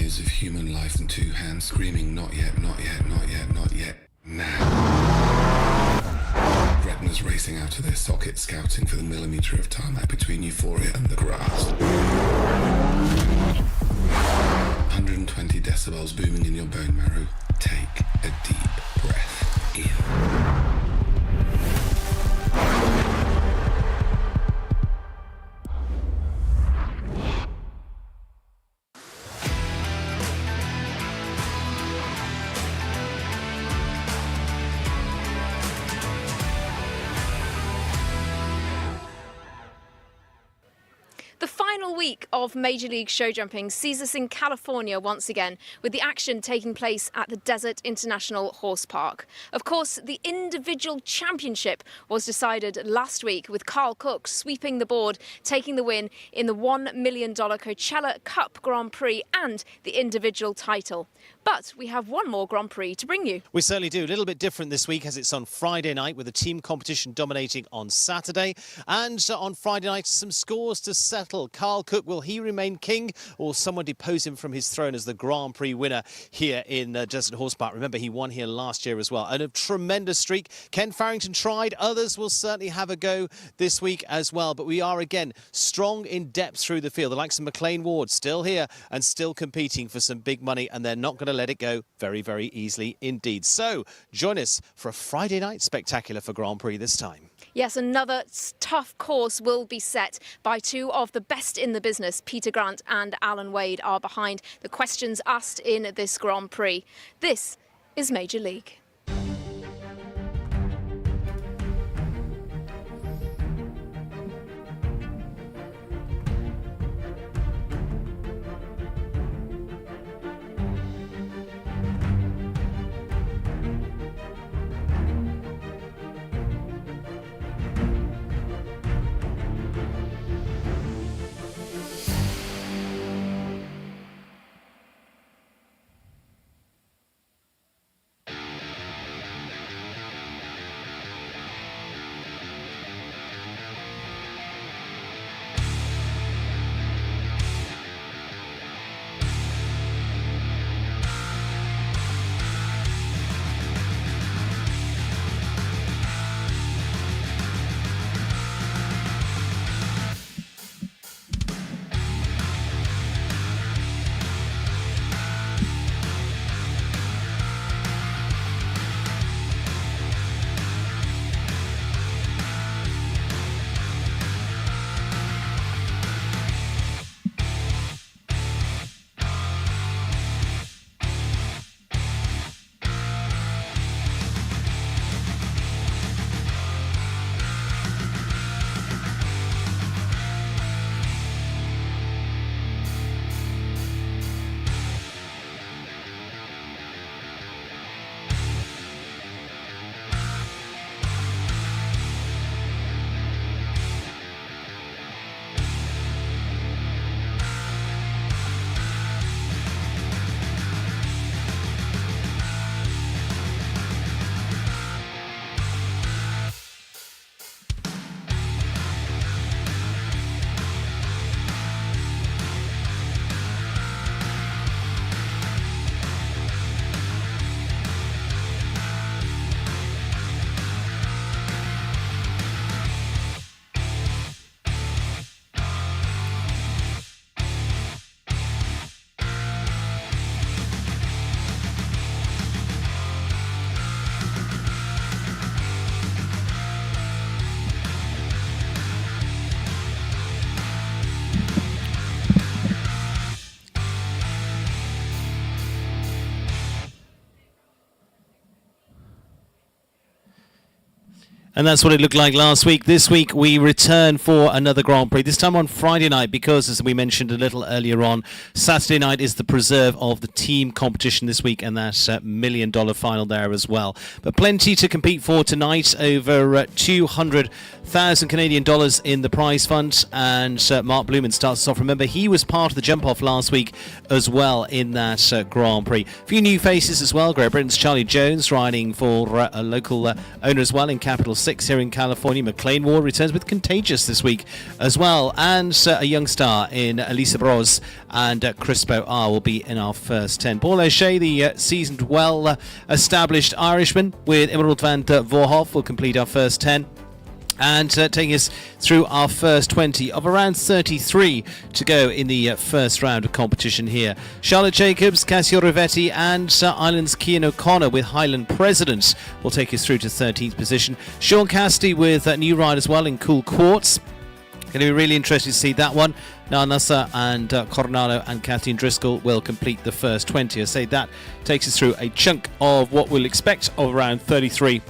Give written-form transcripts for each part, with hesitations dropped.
years of human life and two hands screaming, not yet, not yet, not yet, not yet, now. Retinas racing out of their sockets, scouting for the millimetre of tarmac between euphoria and the grass. 120 decibels booming in your bone marrow. Take a deep breath in. The final week of Major League show jumping sees us in California once again, with the action taking place at the Desert International Horse Park. Of course, the individual championship was decided last week, with Carl Cook sweeping the board, taking the win in the $1 million Coachella Cup Grand Prix and the individual title. But we have one more Grand Prix to bring you. We certainly do. A little bit different this week, as it's on Friday night, with the team competition dominating on Saturday. And on Friday night, some scores to settle. Carl Cook, will he remain king, or someone depose him from his throne as the Grand Prix winner here in Desert Horse Park? Remember, he won here last year as well. And a tremendous streak. Ken Farrington tried. Others will certainly have a go this week as well. But we are, again, strong in depth through the field. The likes of McLean Ward still here and still competing for some big money, and they're not going to let it go very, very easily indeed. So join us for a Friday night spectacular for Grand Prix this time. Yes, another tough course will be set by two of the best in the business. Peter Grant and Alan Wade are behind the questions asked in this Grand Prix. This is Major League. And that's what it looked like last week. This week we return for another Grand Prix, this time on Friday night, because, as we mentioned a little earlier on, Saturday night is the preserve of the team competition this week, and that $1 million final there as well. But plenty to compete for tonight, over 200,000 Canadian dollars in the prize fund. And Mark Blumen starts us off. Remember, he was part of the jump-off last week as well in that Grand Prix. A few new faces as well. Great Britain's Charlie Jones riding for a local owner as well in Capital City. 6 here in California. McLean Ward returns with Contagious this week as well. And a young star in Elisa Bros and Crispo R will be in our first 10. Paul O'Shea, the seasoned, well-established Irishman with Emerald van der Voorhof, will complete our first 10. And taking us through our first 20 of around 33 to go in the first round of competition here. Charlotte Jacobs, Cassio Rivetti and Ireland's Cian O'Connor with Highland President will take us through to 13th position. Sean Cassidy with New Ride as well in Cool Quartz. Going to be really interesting to see that one. Now Nassa and Coronado and Kathleen Driscoll will complete the first 20. I say that takes us through a chunk of what we'll expect of around 33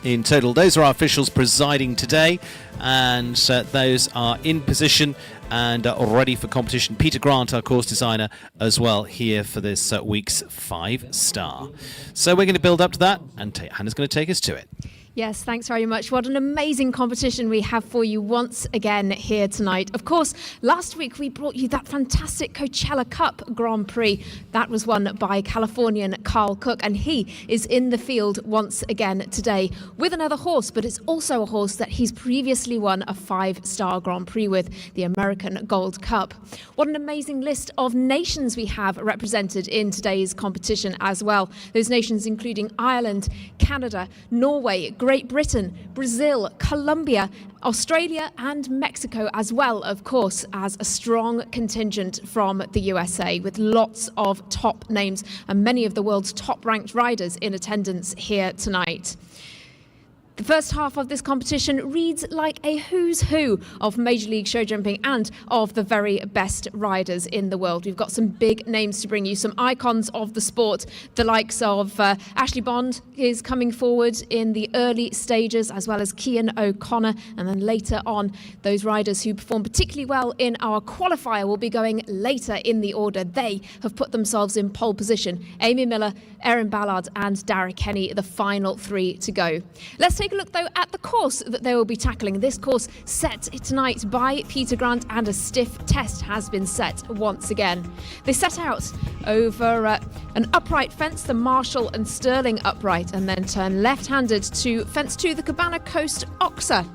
in total. Those are our officials presiding today, and those are in position and ready for competition. Peter Grant, our course designer, as well, here for this week's 5-star. So we're going to build up to that, and Hannah's going to take us to it. Yes, thanks very much. What an amazing competition we have for you once again here tonight. Of course, last week we brought you that fantastic Coachella Cup Grand Prix. That was won by Californian Carl Cook, and he is in the field once again today with another horse, but it's also a horse that he's previously won a 5-star Grand Prix with, the American Gold Cup. What an amazing list of nations we have represented in today's competition as well. Those nations including Ireland, Canada, Norway, Great Britain, Brazil, Colombia, Australia and Mexico, as well, of course, as a strong contingent from the USA with lots of top names and many of the world's top-ranked riders in attendance here tonight. The first half of this competition reads like a who's who of Major League Show Jumping and of the very best riders in the world. We've got some big names to bring you, some icons of the sport. The likes of Ashley Bond is coming forward in the early stages, as well as Cian O'Connor. And then later on, those riders who perform particularly well in our qualifier will be going later in the order. They have put themselves in pole position. Amy Miller, Erin Ballard and Darragh Kenny, the final 3 to go. Let's take a look, though, at the course that they will be tackling. This course set tonight by Peter Grant, and a stiff test has been set once again. They set out over an upright fence, the Marshall and Sterling upright, and then turn left-handed to fence 2, the Cabana Coast Oxer.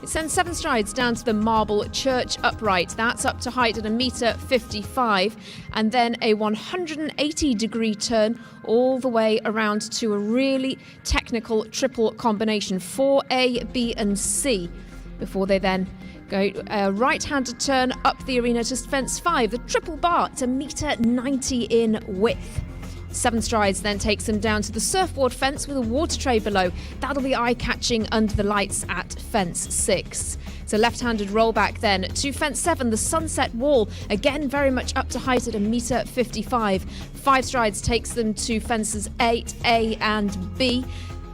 It sends 7 strides down to the Marble Church upright. That's up to height at 1.55 meters, and then a 180-degree turn all the way around to a really technical triple combination, 4A, B and C, before they then go a right-handed turn up the arena to fence 5, the triple bar. It's 1.90 meters in width. 7 strides then takes them down to the surfboard fence with a water tray below. That'll be eye-catching under the lights at fence 6. So left-handed rollback then to fence 7, the sunset wall, again very much up to height at 1.55 meters. 5 strides takes them to fences 8, A and B.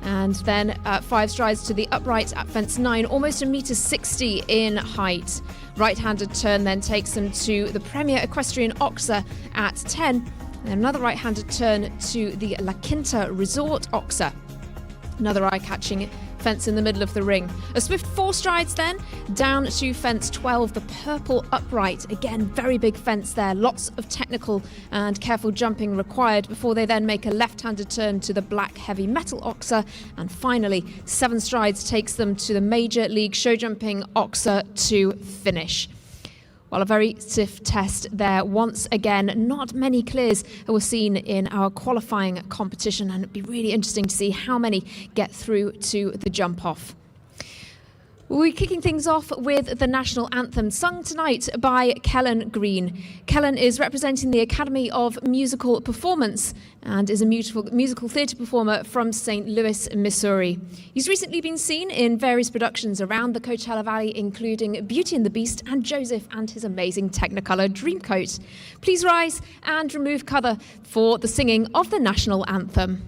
And then 5 strides to the upright at fence 9, almost 1.60 meters in height. Right-handed turn then takes them to the Premier Equestrian Oxer at 10. And another right-handed turn to the La Quinta Resort Oxer. Another eye-catching fence in the middle of the ring. A swift 4 strides then down to fence 12, the Purple Upright. Again, very big fence there. Lots of technical and careful jumping required before they then make a left-handed turn to the Black Heavy Metal Oxer. And finally, 7 strides takes them to the Major League Show Jumping Oxer to finish. Well, a very stiff test there once again. Not many clears were seen in our qualifying competition, and it'd be really interesting to see how many get through to the jump off. We're kicking things off with the national anthem, sung tonight by Kellen Green. Kellen is representing the Academy of Musical Performance and is a musical theatre performer from St. Louis, Missouri. He's recently been seen in various productions around the Coachella Valley, including Beauty and the Beast and Joseph and his amazing Technicolor Dreamcoat. Please rise and remove cover for the singing of the national anthem.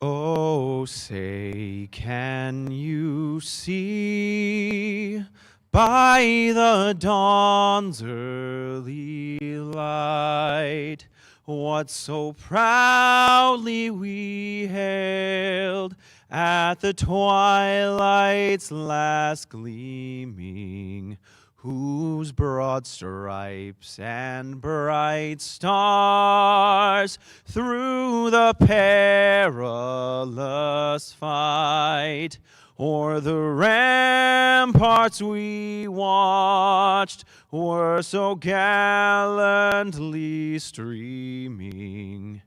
Oh, say, can you see by the dawn's early light what so proudly we hailed at the twilight's last gleaming, whose broad stripes and bright stars through the perilous fight o'er the ramparts we watched were so gallantly streaming,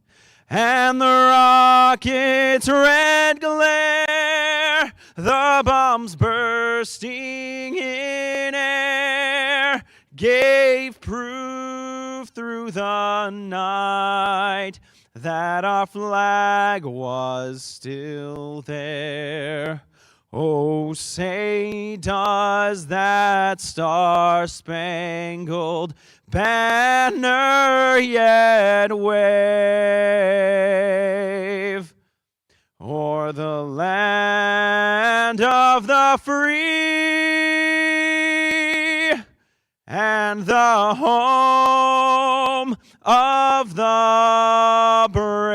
and the rocket's red glare, the bombs bursting in air, gave proof through the night that our flag was still there. Oh, say does that star-spangled banner yet wave o'er the land of the free and the home of the brave?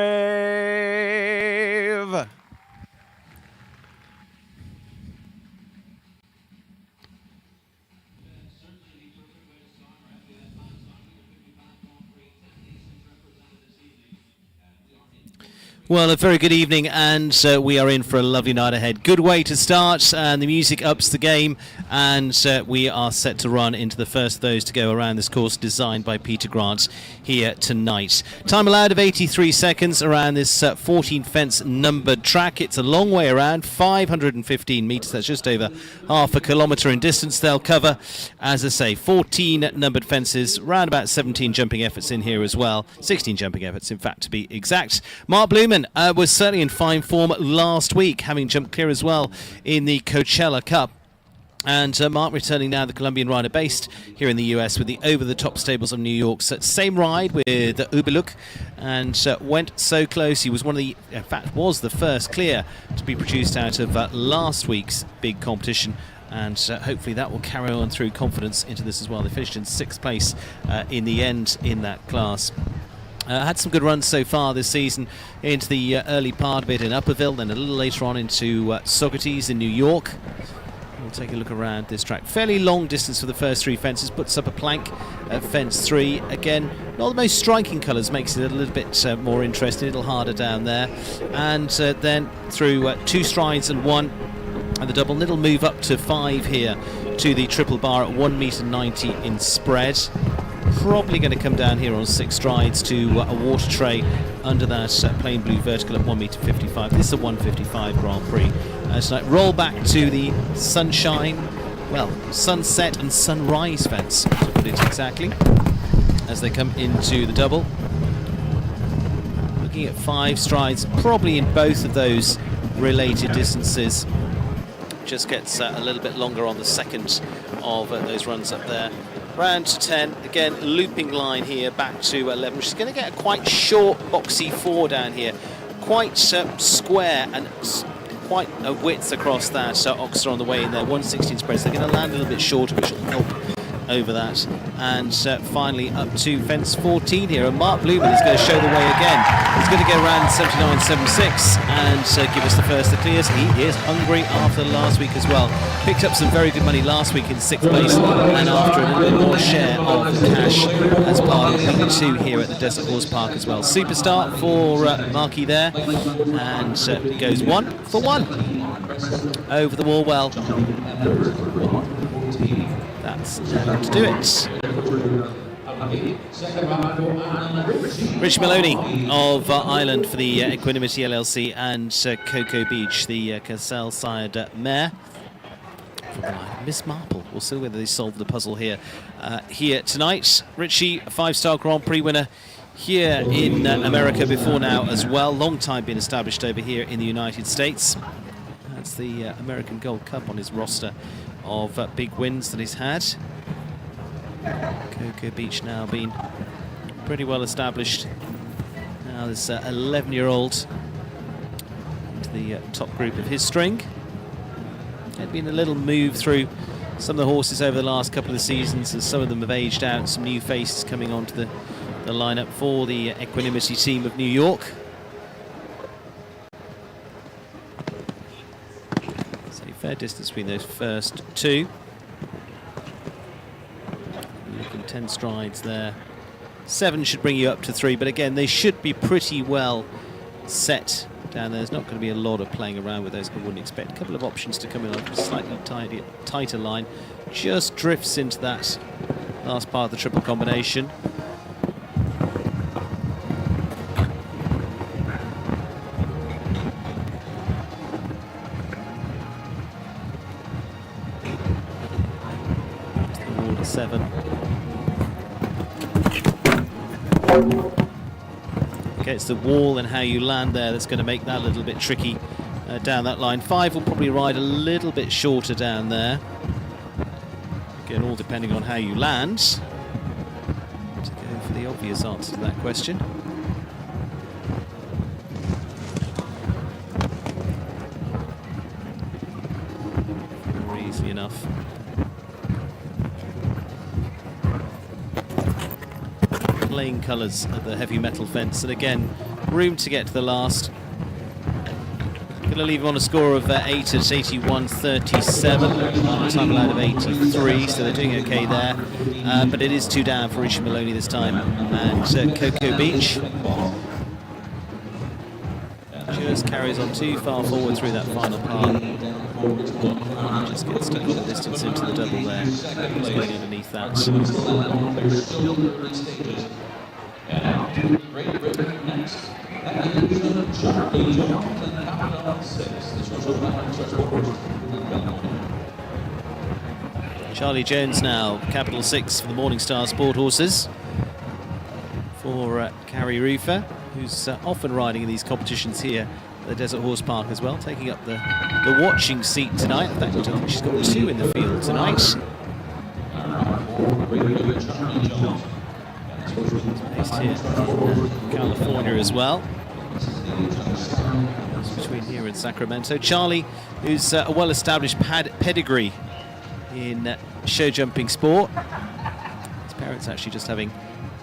Well, a very good evening, and we are in for a lovely night ahead. Good way to start, and the music ups the game, and we are set to run into the first of those to go around this course designed by Peter Grant here tonight. Time allowed of 83 seconds around this 14-fence numbered track. It's a long way around, 515 metres, that's just over half a kilometre in distance. They'll cover, as I say, 14 numbered fences, around about 17 jumping efforts in here as well. 16 jumping efforts, in fact, to be exact. Mark Blumen was certainly in fine form last week, having jumped clear as well in the Coachella Cup. And Mark returning now, the Colombian rider based here in the US with the over-the-top stables of New York's same ride with the Ubeluk, and went so close. He was one of the, in fact, was the first clear to be produced out of last week's big competition. And hopefully that will carry on through confidence into this as well. They finished in 6th place in the end in that class. Had some good runs so far this season into the early part of it in Upperville, then a little later on into Socrates in New York. We'll take a look around this track. Fairly long distance for the first 3 fences, puts up a plank at fence 3. Again, not the most striking colours, makes it a little bit more interesting, a little harder down there. And then through 2 strides and 1 and the double, it'll move up to 5 here to the triple bar at 1.90 m in spread. Probably going to come down here on 6 strides to a water tray under that plain blue vertical at 1.55 m. This is a 1.55 Grand Prix. Tonight, roll back to the sunshine, well, sunset and sunrise fence, to put it exactly, as they come into the double. Looking at 5 strides, probably in both of those related distances. Just gets a little bit longer on the second of those runs up there. Round to 10, again, looping line here, back to 11. She's going to get a quite short, boxy 4 down here. Quite square and quite a width across that Oxter on the way in there. 1.16 spread, so they're going to land a little bit shorter, which will help over that. And finally up to fence 14 here, and Mark Blumen is going to show the way again. He's going to go around 79.76 and give us the first of the clears. He is hungry after last week as well. Picked up some very good money last week in 6th place, and after a little bit more share of the cash as part of week 2 here at the Desert Horse Park as well. Superstar for Marky there, and goes 1 for 1 over the wall. Well, that's to do it. Rich Maloney of Ireland for the Equanimity LLC, and Cocoa Beach, the Cassell-sired mare. Miss Marple. We'll see whether they solve the puzzle here tonight. Richie, a 5-star Grand Prix winner here in America before now as well. Long time been established over here in the United States. That's the American Gold Cup on his roster of big wins that he's had. Cocoa Beach now been pretty well established. Now this 11-year-old into the top group of his string. There'd been a little move through some of the horses over the last couple of seasons, as some of them have aged out, some new faces coming onto the lineup for the Equanimity team of New York. Fair distance between those first two. Looking 10 strides there. 7 should bring you up to 3, but again, they should be pretty well set down there. There's not going to be a lot of playing around with those. I wouldn't expect. A couple of options to come in on a slightly tighter line. Just drifts into that last part of the triple combination. Wall to 7. Okay, it's the wall and how you land there that's going to make that a little bit tricky down that line. 5 will probably ride a little bit shorter down there. Again, all depending on how you land. To go for the obvious answer to that question. More easily enough. Plain colours of the heavy metal fence, and again, room to get to the last. Going to leave him on a score of 8 at 81.37, time allowed of 83, so they're doing okay there. But it is 2 down for Richie Maloney this time, and Cocoa Beach just carries on too far forward through that final part. Just gets stuck on the distance into the double there. He's getting underneath that. Charlie Jones now, capital 6 for the Morningstar Sport Horses. For Carrie Rufer, who's often riding in these competitions here at the Desert Horse Park as well, taking up the watching seat tonight. In fact, I think she's got 2 in the field tonight. Based here in California as well. It's between here and Sacramento. Charlie, who's a well-established pedigree in show jumping sport. His parents actually just having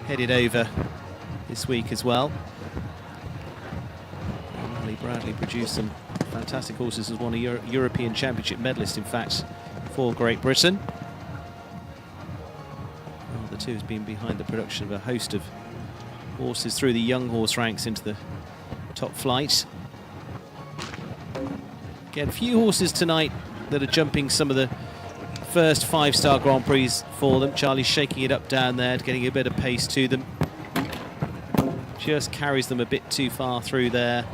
headed over this week as well. Lee Bradley produced some fantastic horses, as won a European Championship medalist, in fact, for Great Britain. Well, the two has been behind the production of a host of horses through the young horse ranks into the top flight. Again, a few horses tonight that are jumping some of the first 5-star Grand Prix for them. Charlie's shaking it up down there, getting a bit of pace to them. Just carries them a bit too far through there.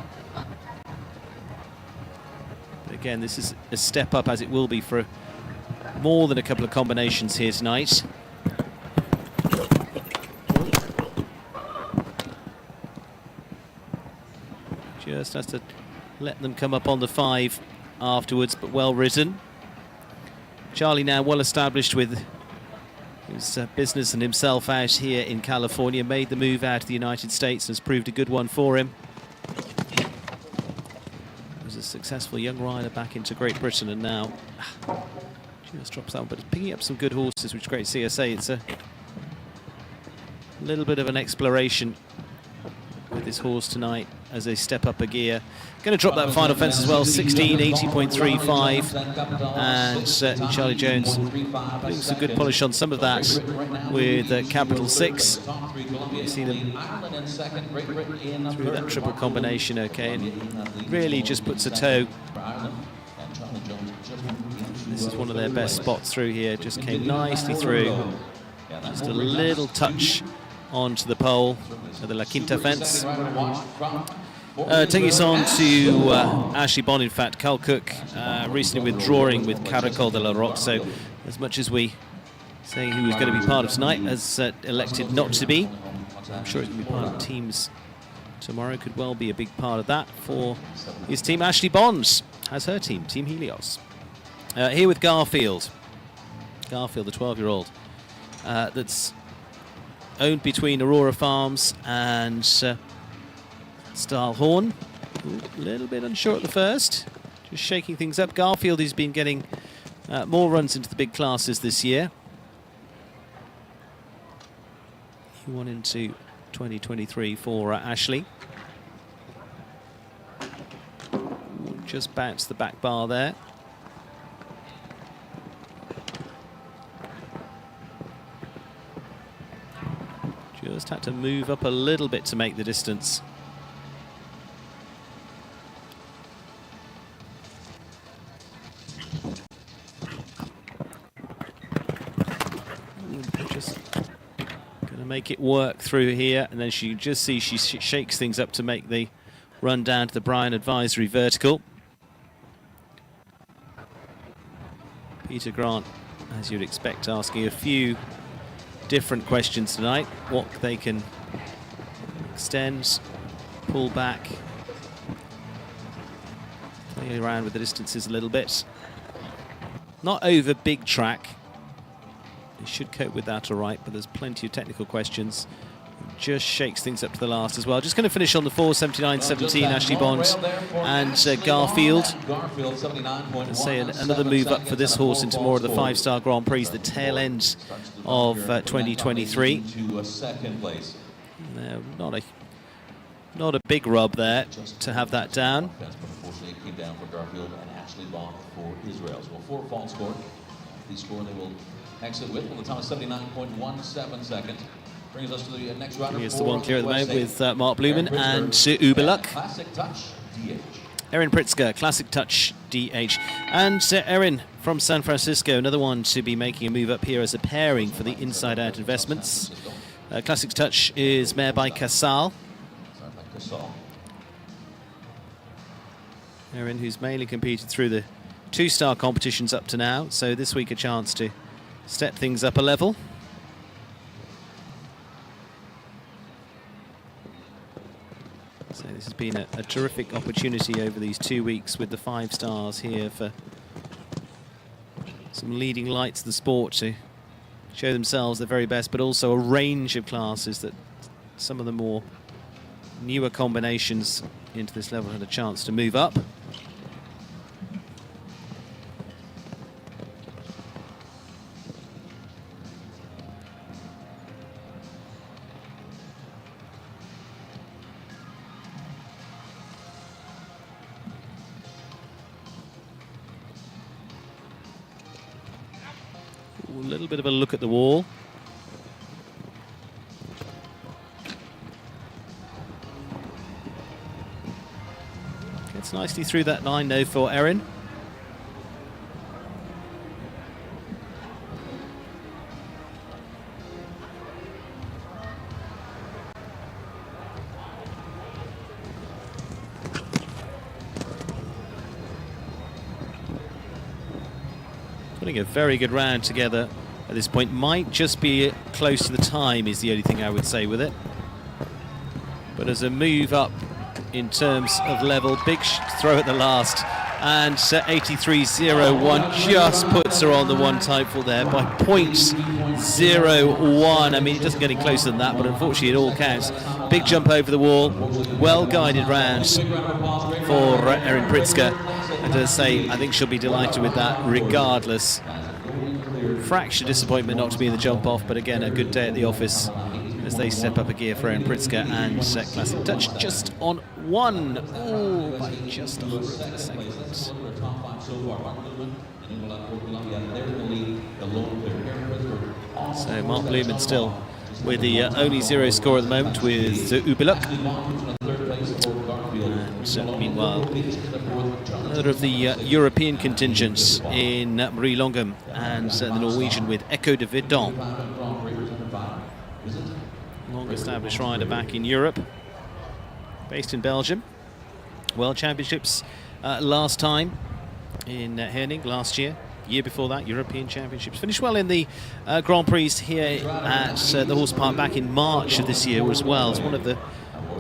But again, this is a step up, as it will be for more than a couple of combinations here tonight. Just has to let them come up on the 5 afterwards, but well ridden. Charlie now well established with his business and himself out here in California, made the move out of the United States, has proved a good one for him. He was a successful young rider back into Great Britain, and now just drops that one, but it's picking up some good horses, which is great to see. I say it's a little bit of an exploration with this horse tonight as they step up a gear. Going to drop that final fence as well, 16, 80.35, and Charlie Jones putting some good polish on some of that with capital 6. You see them through that triple combination, okay, and really just puts a toe. This is one of their best spots through here, just came nicely through. Just a little touch onto the pole of the La Quinta fence. Taking us on to Ashley Bond, in fact. Carl Cook recently withdrawing with Caracol de la Roque, so as much as we say he was going to be part of tonight, has elected not to be. I'm sure he's going to be part of teams tomorrow, could well be a big part of that for his team. Ashley Bond has her team, Team Helios. Here with Garfield. Garfield, the 12-year-old, that's owned between Aurora Farms and Stahlhorn. A little bit unsure at the first, just shaking things up. Garfield has been getting more runs into the big classes this year. He won into 2023 for Ashley. Just bounced the back bar there. Just had to move up a little bit to make the distance. Just gonna make it work through here, and then you just see she shakes things up to make the run down to the Bryan Advisory vertical. Peter Grant, as you'd expect, asking a few different questions tonight. What they can extend, pull back, play around with the distances a little bit. Not over big track. He should cope with that all right, but there's plenty of technical questions. Just shakes things up to the last as well. Just going to finish on the 4:79.17, Ashley Bond and Garfield. Let's say another move up for this horse into more of the 5-star Grand Prix, the tail end of 2023. Not a big rub there to have that down. Unfortunately, it came down for Garfield and Ashley Bond for Israel. So a 4-fault score. The score they will exit with the time of 79.17 seconds. Brings us to the next rider. Here's the one clear at the moment with Mark Blumen and Uberluck. Classic Touch DH. Erin Pritzker, Classic Touch DH. And Erin from San Francisco, another one to be making a move up here as a pairing for the Inside Out Investments. Classic Touch is mare by Casal. Erin, who's mainly competed through the 2-star competitions up to now, so this week a chance to step things up a level. So this has been a terrific opportunity over these 2 weeks with the 5 stars here for some leading lights of the sport to show themselves their very best, but also a range of classes that some of the more newer combinations into this level had a chance to move up. A little bit of a look at the wall. Gets nicely through that line though for Erin. Putting a very good round together at this point. Might just be close to the time is the only thing I would say with it. But as a move up in terms of level, big throw at the last, and 83.01 just puts her on the one typeful there by 0.01. I mean, it doesn't get any closer than that, but unfortunately it all counts. Big jump over the wall, well guided round for Erin Pritzker. And as I say, I think she'll be delighted with that regardless. Fraction disappointment not to be in the jump off, but again, a good day at the office as they step up a gear for Erin Pritzker and Classic Touch just on one. Oh, by just a hundredth of a second. So Mark Blumen still with the only 0 score at the moment with Uberluck. And meanwhile, another of the European contingents in Marie Longum and the Norwegian with Echo de Vidon. Long-established rider back in Europe, based in Belgium. World Championships last time in Herning last year. Year before that, European Championships. Finished well in the Grand Prix here at the Horse Park back in March of this year as well. It's one of the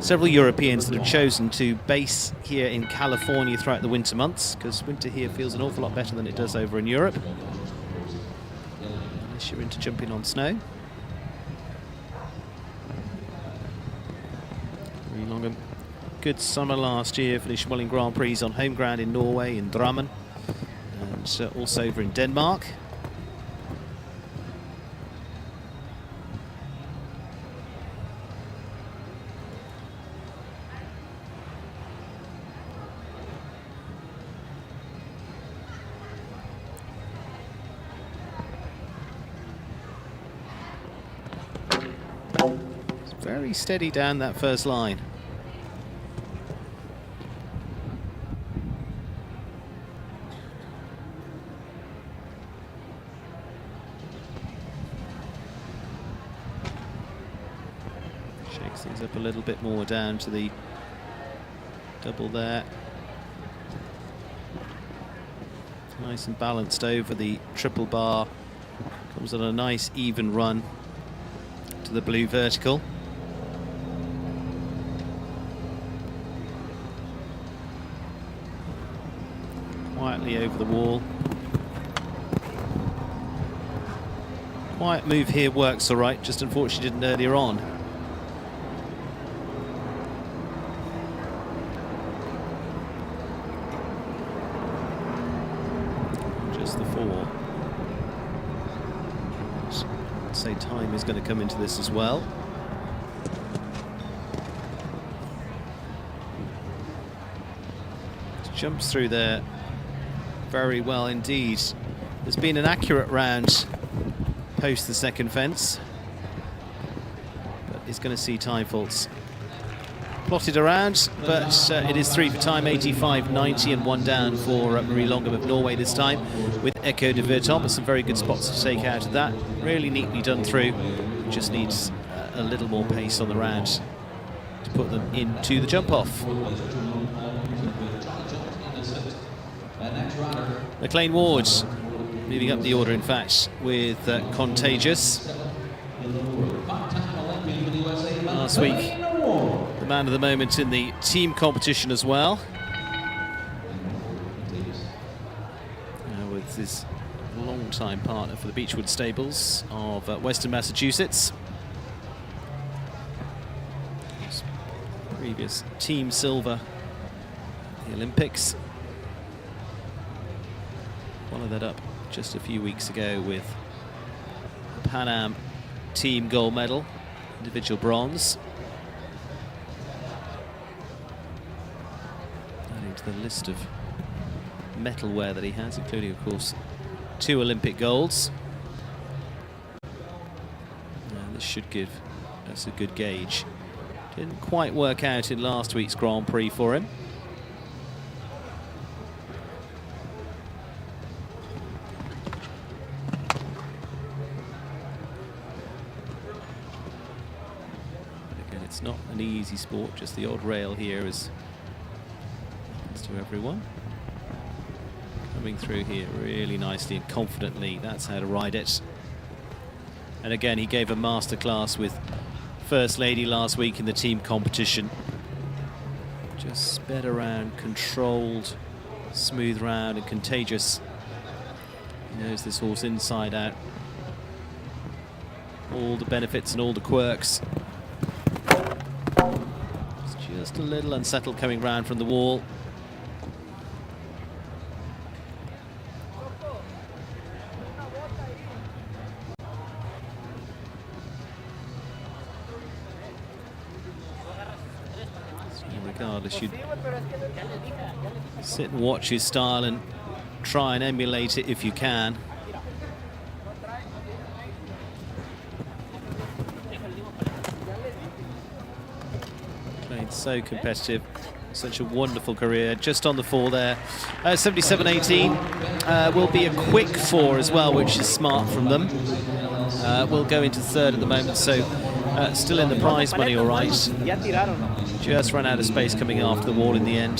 several Europeans that have chosen to base here in California throughout the winter months, because winter here feels an awful lot better than it does over in Europe, unless you're into jumping on snow. Really long, good summer last year, finished well in Grand Prix on home ground in Norway, in Drammen, and also over in Denmark. very steady down that first line. Shakes things up a little bit more down to the double there. Nice and balanced over the triple bar. Comes on a nice even run to the blue vertical. Quietly over the wall. Quiet move here works all right, just unfortunately didn't earlier on. Just the four. I'd say time is going to come into this as well. Jumps through there very well indeed. There's been an accurate round post the second fence, but it's going to see time faults plotted around, but it is 3 for time, 85.90, and 1 down for Marie Longham of Norway this time, with Echo de Verton, but some very good spots to take out of that. Really neatly done through. Just needs a little more pace on the round to put them into the jump off. McLean Ward moving up the order, in fact, with Contagious. Last week, the man of the moment in the team competition as well. With his long-time partner for the Beechwood Stables of Western Massachusetts. His previous team silver at the Olympics. Followed that up just a few weeks ago with the Pan Am team gold medal, individual bronze. Adding to the list of metalware that he has, including, of course, 2 Olympic golds. And this should give us a good gauge. Didn't quite work out in last week's Grand Prix for him. It's not an easy sport, just the odd rail here is happens to everyone. Coming through here really nicely and confidently, that's how to ride it. And again, he gave a masterclass with First Lady last week in the team competition. Just sped around, controlled, smooth round and Contagious. He knows this horse inside out. All the benefits and all the quirks. Just a little unsettled coming round from the wall. So regardless, you'd sit and watch his style and try and emulate it if you can. So competitive, such a wonderful career, just on the 4 there. 77.18 will be a quick 4 as well, which is smart from them. We'll go into 3rd at the moment, so still in the prize money all right. Just ran out of space coming after the wall in the end.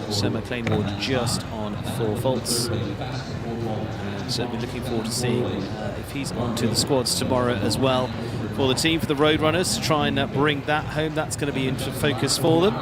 So McLean Ward just on 4 faults. And certainly looking forward to seeing if he's onto the squads tomorrow as well for the team, for the Roadrunners, to try and bring that home. That's going to be into focus for them.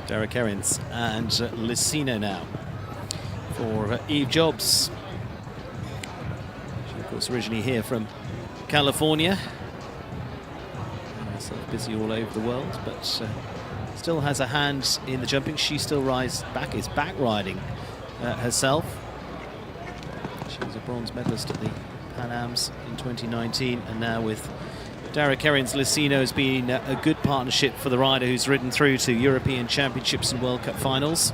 Derek Erins and Licino now for Eve Jobs. She, of course, originally here from California. So busy all over the world, but still has a hand in the jumping. She still is back riding herself. She was a bronze medalist at the Pan Ams in 2019, and now with Dara Kerrin's Licino has been a good partnership for the rider who's ridden through to European Championships and World Cup finals.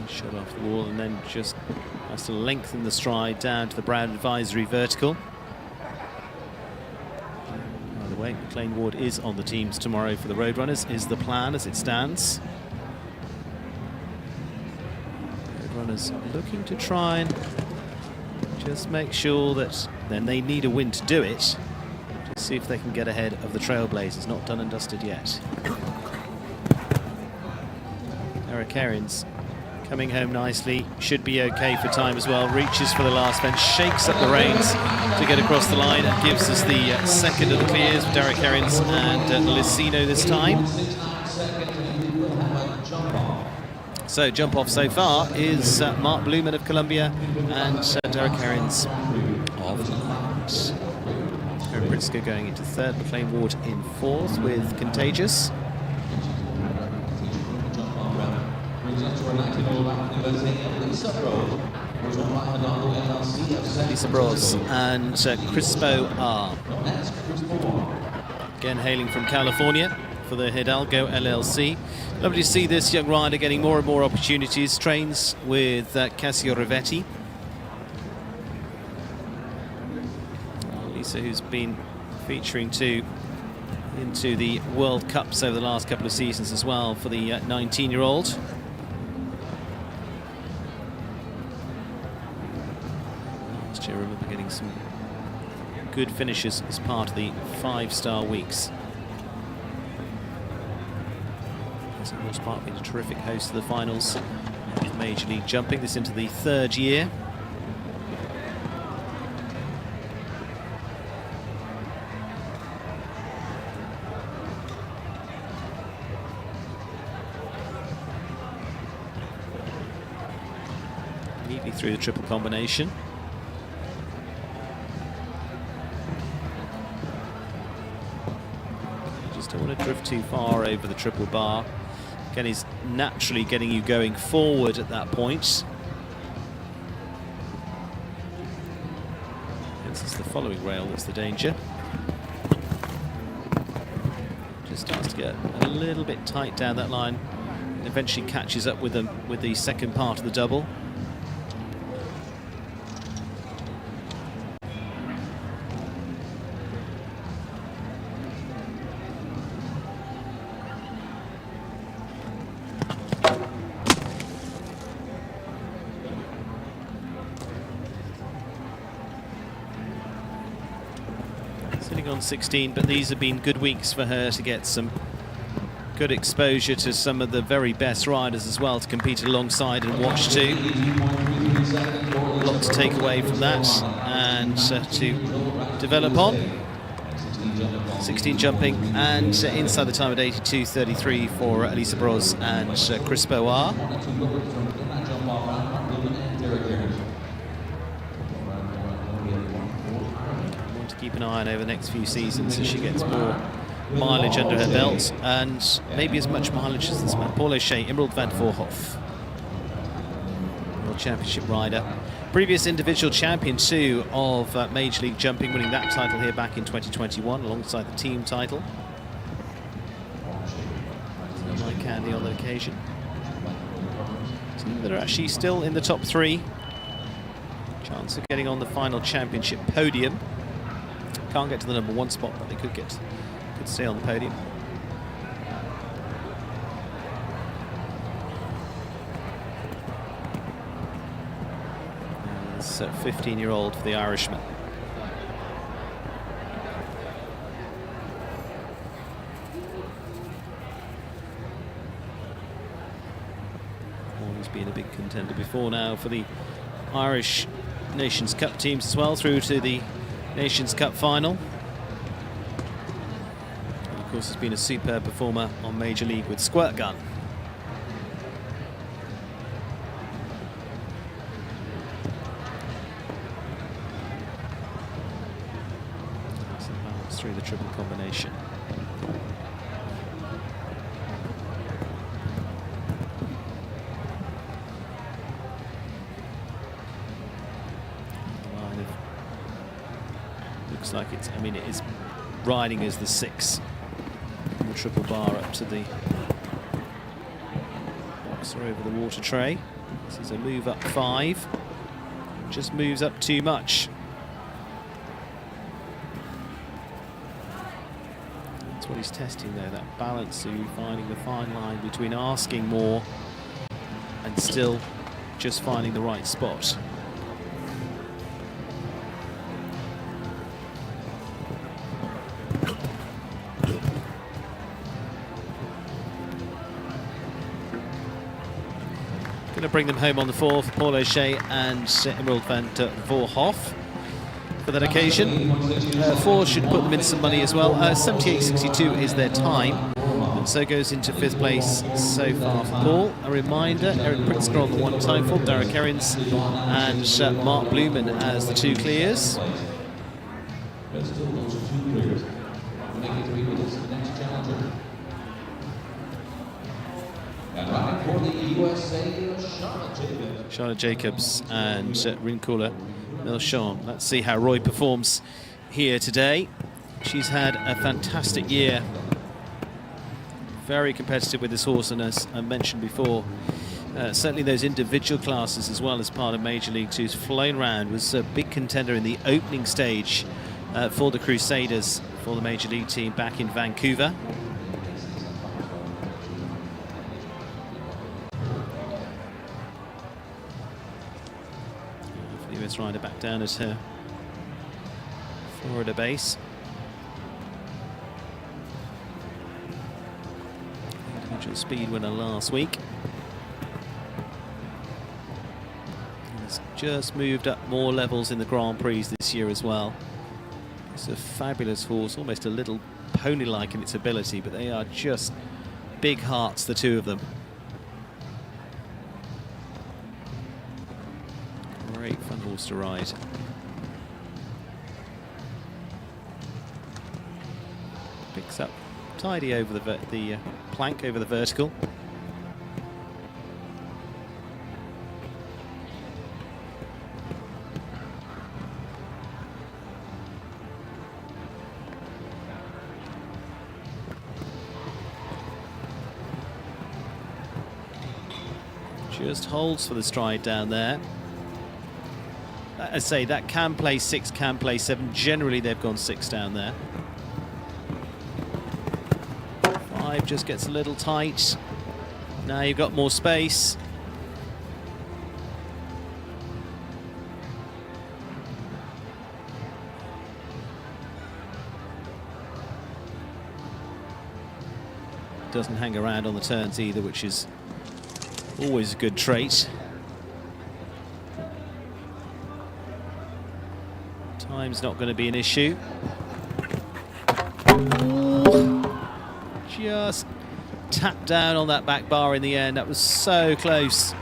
Shot off the wall and then just has to lengthen the stride down to the brown advisory vertical. By the way, McLean Ward is on the teams tomorrow for the Roadrunners, is the plan as it stands. Roadrunners looking to try and just make sure that then they need a win to do it. Just see if they can get ahead of the Trailblazers, not done and dusted yet. Dara Kerrin's coming home nicely, should be okay for time as well, reaches for the last fence, shakes up the reins to get across the line and gives us the second of the clears with Dara Kerrin's and Licino this time. So jump off so far is Mark Blumen of Columbia and Dara Kerrin's of Aaron Pritzker going into third, McLean Ward in fourth with Contagious. Lisa Bros and Crispo R. Again hailing from California for the Hidalgo LLC. Lovely to see this young rider getting more and more opportunities. Trains with Cassio Rivetti. Lisa, who's been featuring too into the World Cups over the last couple of seasons as well for the 19-year-old. I remember getting some good finishes as part of the 5-star weeks. As Horse Park been a terrific host of the finals of Major League Jumping, this into the third year. Neatly through the triple combination. Don't want to drift too far over the triple bar. Again, he's naturally getting you going forward at that point. This is the following rail that's the danger. Just starts to get a little bit tight down that line and eventually catches up with them with the second part of the double. On 16, but these have been good weeks for her to get some good exposure to some of the very best riders as well to compete alongside and watch too. A lot to take away from that and to develop on. 16 jumping and inside the time at 82.33 for Elisa Bros and Crispo R. Keep an eye on over the next few seasons as she gets more mileage under her belt, and maybe as much mileage as this man, Paul O'Shea, Emerald van Voorhof, World Championship rider, previous individual champion too of Major League Jumping, winning that title here back in 2021 alongside the team title. Mike Candy on the occasion. Team that are actually still in the top three. Chance of getting on the final championship podium. Can't get to the #1 spot, but they could stay on the podium. It's 15-year-old for the Irishman. He's been a big contender before now for the Irish Nations Cup teams as well, through to the Nations Cup final. And of course, has been a superb performer on Major League with Squirt Gun. Through the triple combination. Looks like it's, I mean, it is riding as the 6. The triple bar up to the boxer over the water tray. This is a move up 5. Just moves up too much. That's what he's testing there, that balance, finding the fine line between asking more and still just finding the right spot. Going to bring them home on the 4th, Paul O'Shea and Emerald van der Voorhof. For that occasion, 4 should put them in some money as well. 78.62 is their time, and so goes into 5th place so far for Paul. A reminder, Eric Pritzker on the 1 time for Derek Erins and Mark Blumen as the 2 clears. Charlotte Jacobs and Rinkula Milchon. Let's see how Roy performs here today. She's had a fantastic year. Very competitive with this horse, and as I mentioned before, certainly those individual classes as well as part of Major League Two's flown round, was a big contender in the opening stage for the Crusaders, for the Major League team back in Vancouver. US rider back down at her Florida base. Individual speed winner last week. Has just moved up more levels in the Grand Prix this year as well. It's a fabulous horse, almost a little pony-like in its ability, but they are just big hearts, the 2 of them. Great fun horse to ride. Picks up tidy over the plank, over the vertical. Just holds for the stride down there. I say that can play 6, can play 7. Generally, they've gone 6 down there. 5 just gets a little tight. Now you've got more space. Doesn't hang around on the turns either, which is always a good trait. Time's not going to be an issue. Just tapped down on that back bar in the end. That was so close.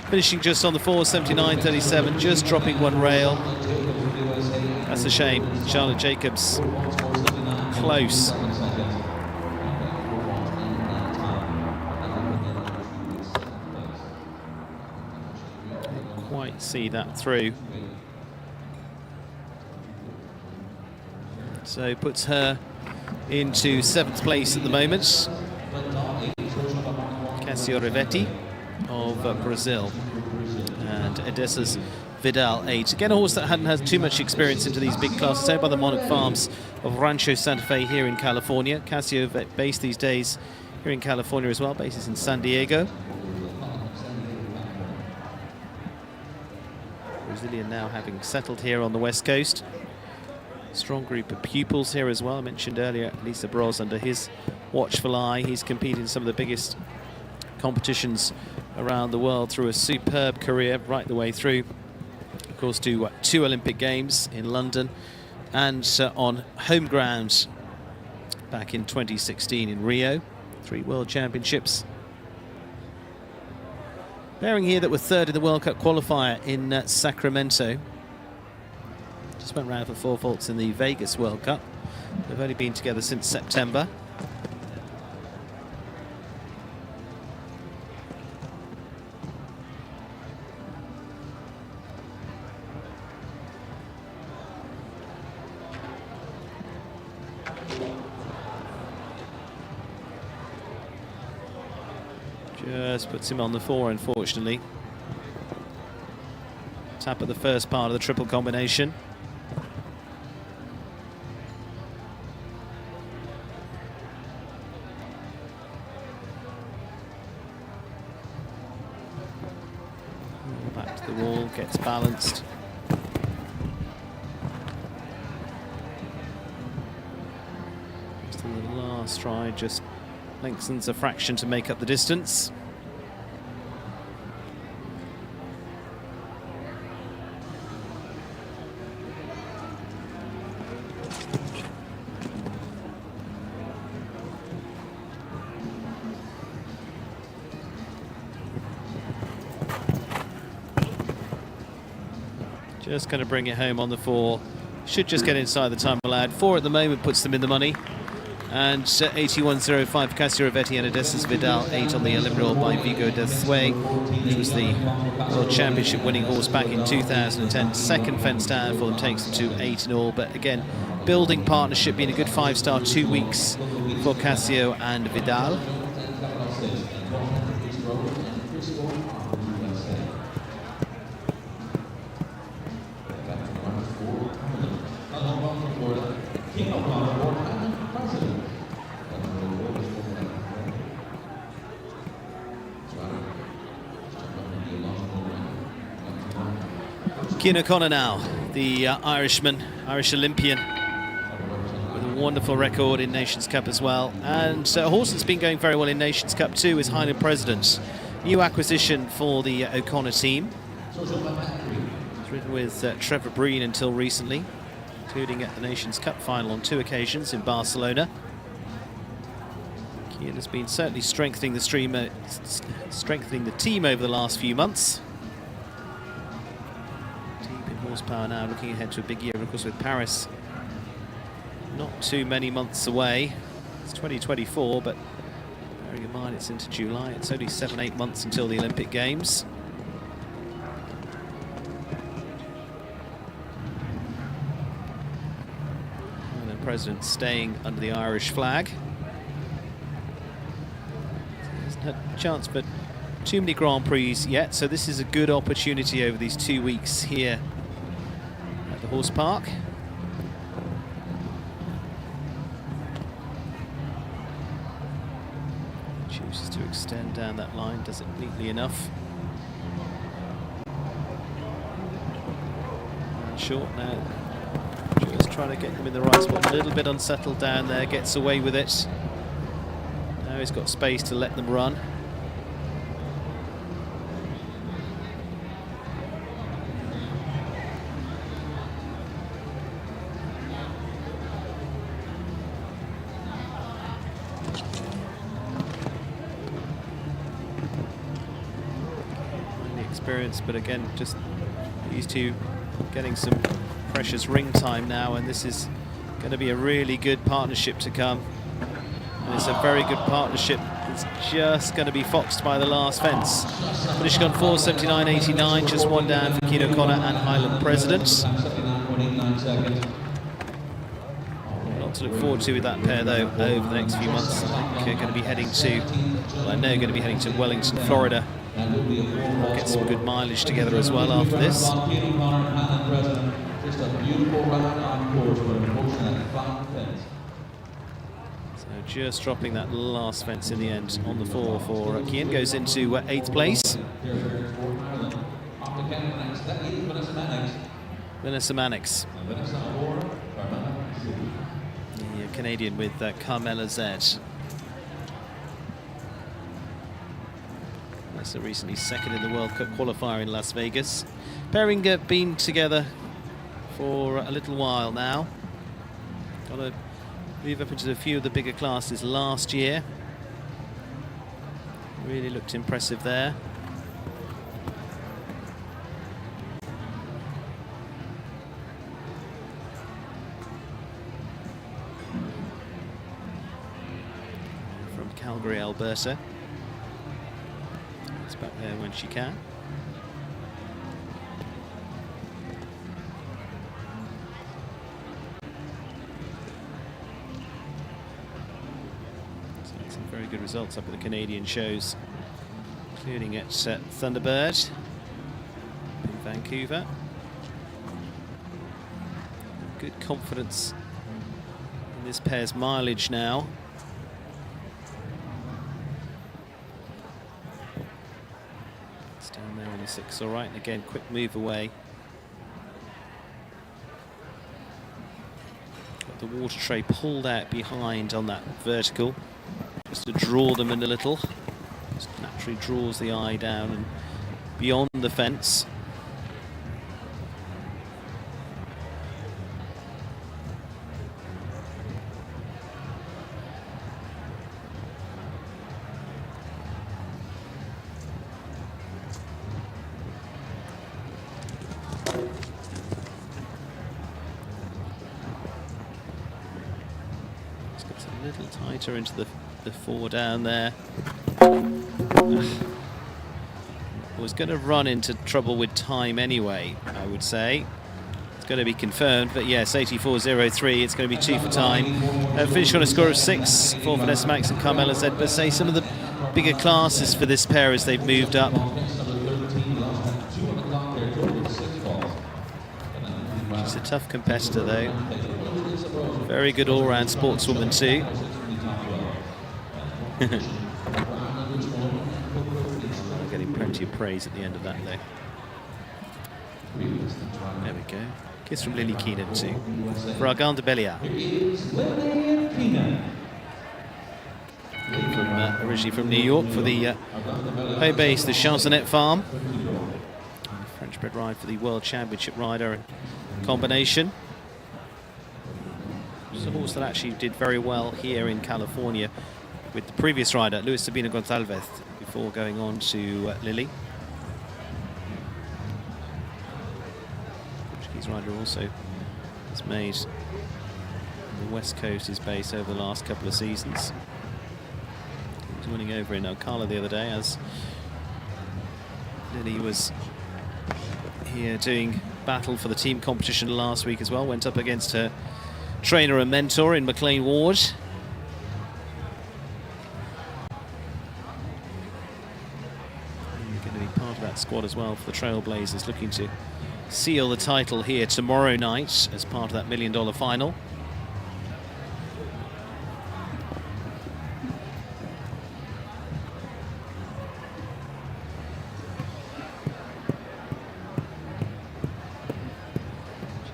Finishing just on the 4:79.37, just dropping 1 rail. That's a shame. Charlotte Jacobs close. Didn't quite see that through. So puts her into 7th place at the moment. Cassio Rivetti of Brazil, and Edessa's Vidal 8. Again, a horse that hadn't had too much experience into these big classes, owned by the Monarch Farms of Rancho Santa Fe here in California. Cassio based these days here in California as well, bases in San Diego. Brazilian now having settled here on the West Coast. Strong group of pupils here as well. I mentioned earlier Lisa Bros under his watchful eye. He's competed in some of the biggest competitions around the world through a superb career right the way through. Of course, to 2 Olympic Games in London and on home ground back in 2016 in Rio. 3 World Championships. Bearing here that we're third in the World Cup qualifier in Sacramento. Just went round for 4 faults in the Vegas World Cup. They've only been together since September. Just puts him on the 4, unfortunately. Tap at the first part of the triple combination. Back to the wall, gets balanced. Just the last try, just lengthens a fraction to make up the distance. Just going to bring it home on the 4. Should just get inside the time allowed. 4 at the moment puts them in the money. And 81.05 for Casio Rovetti and Odesas Vidal, 8 on the eliminable by Vigo Desue, which was the World Championship winning horse back in 2010. Second fence down for them takes them to 8 in all. But again, building partnership, being a good 5-star 2 weeks for Casio and Vidal. Cian O'Connor now, the Irishman, Irish Olympian, with a wonderful record in Nations Cup as well. And a horse that's been going very well in Nations Cup too is Highland President. New acquisition for the O'Connor team. It's ridden with Trevor Breen until recently, including at the Nations Cup final on 2 occasions in Barcelona. Cian has been certainly strengthening the team over the last few months. Horsepower now, looking ahead to a big year, of course, with Paris not too many months away. It's 2024, but bearing in mind it's into July, it's only 7-8 months until the Olympic Games. And the President staying under the Irish flag. So he hasn't had a chance for too many Grand Prix yet, so this is a good opportunity over these 2 weeks here the Horse Park. Chooses to extend down that line, does it neatly enough. And short now, just trying to get him in the right spot, a little bit unsettled down there, gets away with it. Now he's got space to let them run. Experience, but again, just these two getting some precious ring time now, and this is going to be a really good partnership to come. And it's a very good partnership. It's just going to be foxed by the last fence. Finishing on 4:79.89, just 1 down for Cian O'Connor and Highland President. A lot to look forward to with that pair, though, over the next few months. I think going to be heading to, well, I know going to be heading to Wellington, Florida. We'll get some good mileage together as well after this. So just dropping that last fence in the end on the 4 for Cian. Goes into 8th place. Vanessa Mannix, the Canadian with Carmela Z. So recently 2nd in the World Cup qualifier in Las Vegas. Pairing been together for a little while now. Got to move up into a few of the bigger classes last year. Really looked impressive there. From Calgary, Alberta. It's back there when she can. Some very good results up at the Canadian shows, including at Thunderbird in Vancouver. Good confidence in this pair's mileage now. It's down there on the 6, all right, and again, quick move away. Got the water tray pulled out behind on that vertical, just to draw them in a little. Just naturally draws the eye down and beyond the fence. Just gets a little tighter into the 4 down there. Was going to run into trouble with time anyway, I would say. It's going to be confirmed, but yes, 84.03. It's going to be 2 for time. Finished on a score of 6 for Vanessa Max and Carmela Zed. But say some of the bigger classes for this pair as they've moved up. She's a tough competitor, though. Very good all-round sportswoman too. Getting plenty of praise at the end of that, though. There we go. Kiss from Lily Keenan too. For Argan de Belliard. Originally from New York for the home base, the Chansonet Farm. French bred ride for the World Championship rider and combination. It's a horse that actually did very well here in California with the previous rider, Luis Sabino Gonzalez, before going on to Lily. Portuguese rider also has made the West Coast his base over the last couple of seasons. He was winning over in Ocala the other day, as Lily was here doing battle for the team competition last week as well. Went up against her trainer and mentor in McLean Ward. Going to be part of that squad as well for the Trailblazers, looking to seal the title here tomorrow night as part of that $1 million final.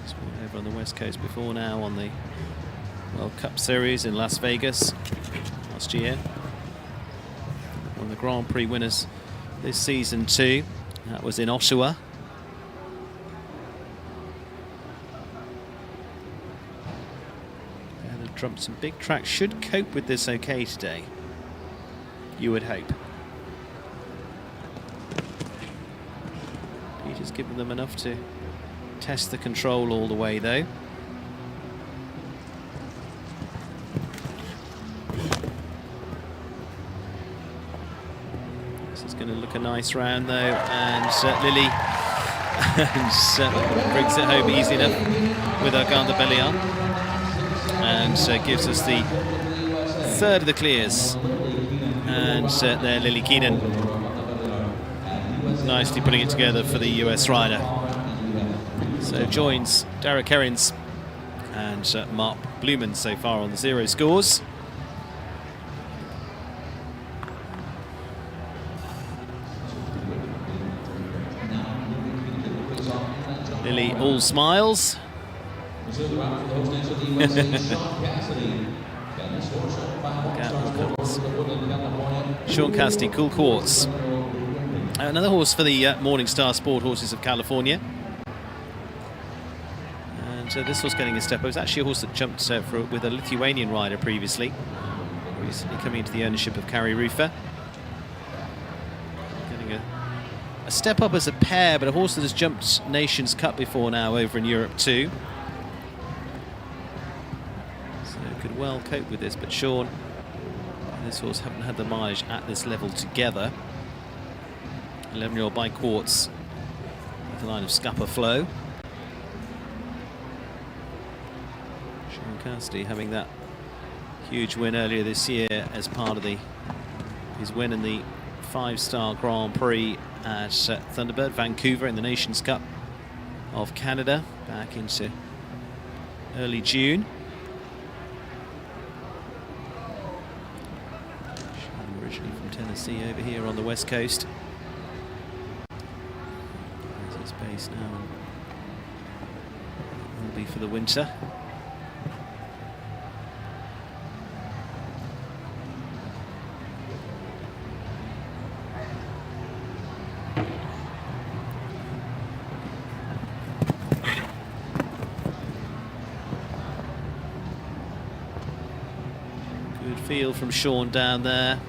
She's been over on the West Coast before now on the World Cup Series in Las Vegas last year. One of the Grand Prix winners this season too. That was in Ottawa. And they've trumped some big tracks. Should cope with this okay today, you would hope. Peter's given them enough to test the control all the way though. Going to look a nice round though, and Lily brings it home easy enough with Argan de Belliard, and gives us the third of the clears. And there Lily Keenan nicely putting it together for the US rider. So joins Derek Herrins and Mark Blumen so far on the 0 scores. Lily all smiles. Sean Cassidy, Cool Quartz. Another horse for the Morning Star Sport Horses of California. And And this horse getting a step. It was actually a horse that jumped with a Lithuanian rider previously. Recently coming into the ownership of Kari Rufer. Getting a step up as a pair, but a horse that has jumped Nations Cup before now over in Europe too. So could well cope with this, but Sean and this horse haven't had the mileage at this level together. 11-year-old by Quartz with the line of Scupper Flow. Sean Cassidy having that huge win earlier this year as part of his win in the 5-star Grand Prix at Thunderbird, Vancouver in the Nations Cup of Canada back into early June. Sean originally from Tennessee over here on the West Coast. He's based now and will be for the winter. Good feel from Sean down there.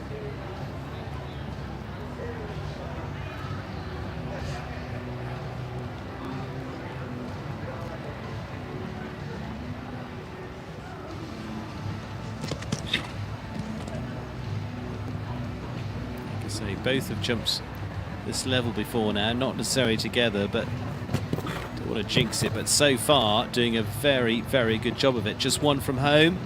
Both have jumped this level before now, not necessarily together, but don't want to jinx it, but so far doing a very, very good job of it. Just one from home.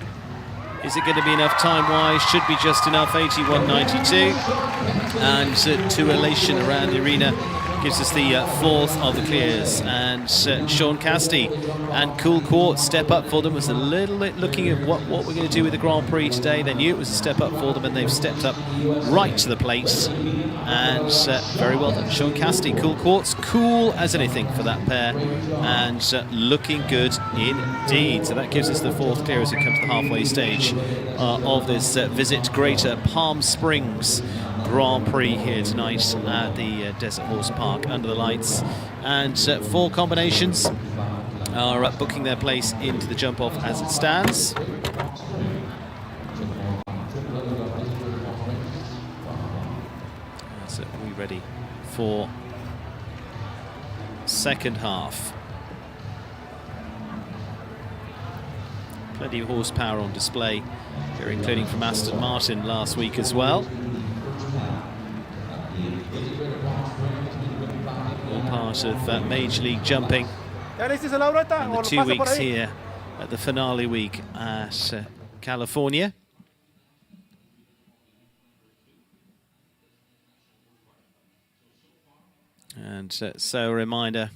Is it going to be enough time-wise? Should be just enough, 81.92. And to Elation around the arena gives us the fourth of the clears. And Sean Cassidy and Cool Court step up for them. Was a little bit looking at what we're going to do with the Grand Prix today. They knew it was a step up for them, and they've stepped up right to the plate. And very well done, Sean Cassidy. Cool Court's cool as anything for that pair, and looking good indeed. So that gives us the fourth clear as we come to the halfway stage of this Visit Greater Palm Springs Grand Prix here tonight at the Desert Horse Park under the lights. And four combinations are booking their place into the jump off as it stands. So we ready for second half. Plenty of horsepower on display here, including from Aston Martin last week as well. All part of Major League Jumping. And the 2 weeks here at the finale week at California. And so a reminder,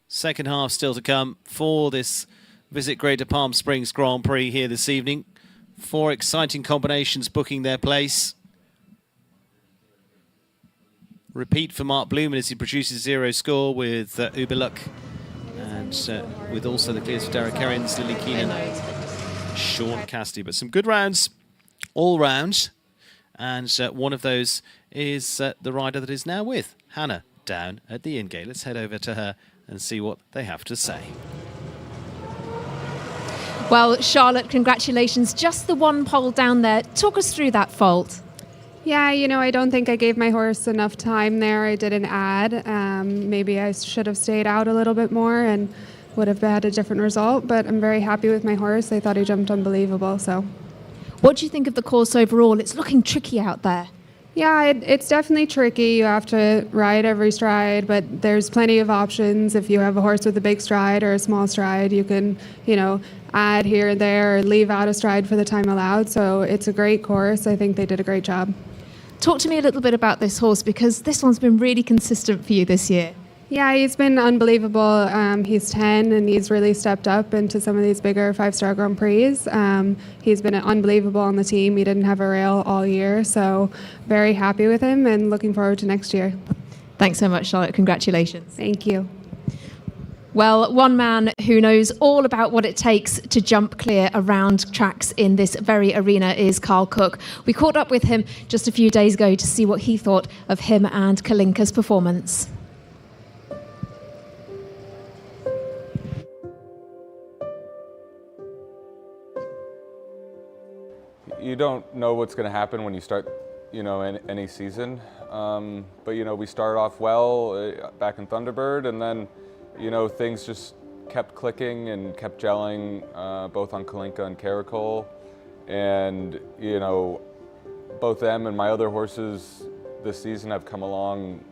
second half still to come for this Visit Greater Palm Springs Grand Prix here this evening. Four exciting combinations booking their place. Repeat for Mark Blumen as he produces zero score with Uberluck, and with also the clears for Derek Herrins, Lily Keenan, Sean Cassidy. But some good rounds all round, and one of those is the rider that is now with Hannah down at the in-gate. Let's head over to her and see what they have to say. Well, Charlotte, congratulations. Just the one pole down there. Talk us through that fault. Yeah, you know, I don't think I gave my horse enough time there. I didn't add. Maybe I should have stayed out a little bit more and would have had a different result, but I'm very happy with my horse. I thought he jumped unbelievable, so. What do you think of the course overall? It's looking tricky out there. Yeah, it's definitely tricky. You have to ride every stride, but there's plenty of options. If you have a horse with a big stride or a small stride, you can, you know, add here and there or leave out a stride for the time allowed. So it's a great course. I think they did a great job. Talk to me a little bit about this horse, because this one's been really consistent for you this year. Yeah, he's been unbelievable. He's 10 and he's really stepped up into some of these bigger 5-star Grand Prix. He's been unbelievable on the team. He didn't have a rail all year, so very happy with him and looking forward to next year. Thanks so much, Charlotte. Congratulations. Thank you. Well, one man who knows all about what it takes to jump clear around tracks in this very arena is Carl Cook. We caught up with him just a few days ago to see what he thought of him and Kalinka's performance. you don't know what's going to happen when you start, any season. But we started off well back in Thunderbird, and then, things just kept clicking and kept gelling, both on Kalinka and Caracol. And, both them and my other horses this season have come along,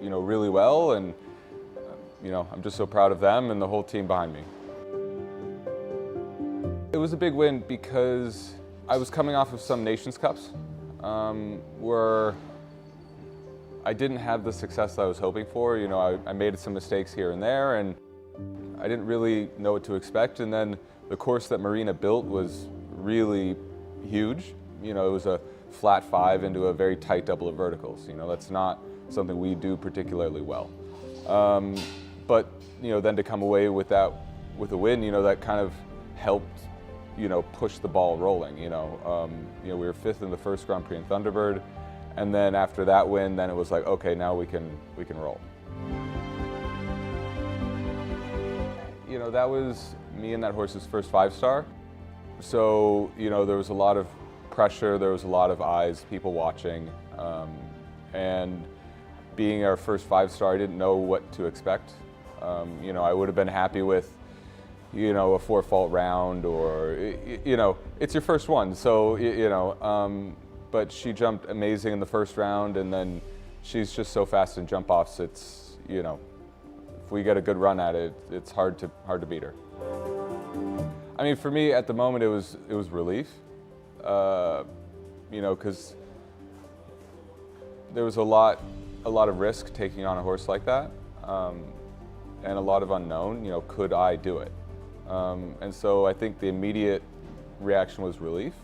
really well. And, I'm just so proud of them and the whole team behind me. It was a big win because I was coming off of some Nations Cups where I didn't have the success that I was hoping for. I made some mistakes here and there, and I didn't really know what to expect. And then the course that Marina built was really huge. It was a flat 5 into a very tight double of verticals. That's not something we do particularly well. But then to come away with a win, that kind of helped, push the ball rolling. We were 5th in the first Grand Prix in Thunderbird, and then after that win, then it was like, okay, now we can roll. That was me and that horse's first 5-star. So, there was a lot of pressure, there was a lot of eyes, people watching, and being our first 5-star, I didn't know what to expect. I would have been happy with, a 4-fault round, or, it's your first one. So, but she jumped amazing in the first round, and then she's just so fast in jump-offs, it's, if we get a good run at it, it's hard to beat her. I mean, for me at the moment, it was relief, because there was a lot of risk taking on a horse like that, and a lot of unknown. Could I do it? And so I think the immediate reaction was relief.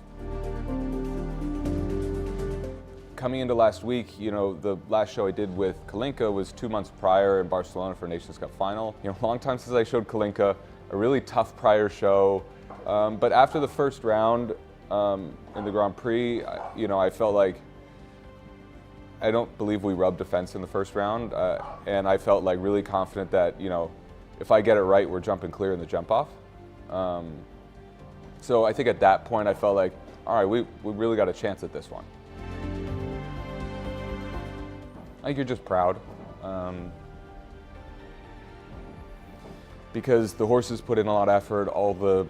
Coming into last week, the last show I did with Kalinka was 2 months prior in Barcelona for Nations Cup final. Long time since I showed Kalinka, a really tough prior show. But after the first round in the Grand Prix, I felt like, I don't believe we rubbed a fence in the first round, and I felt like really confident that, if I get it right, we're jumping clear in the jump off. So I think at that point I felt like, all right, we really got a chance at this one. I think you're just proud. Because the horses put in a lot of effort, all the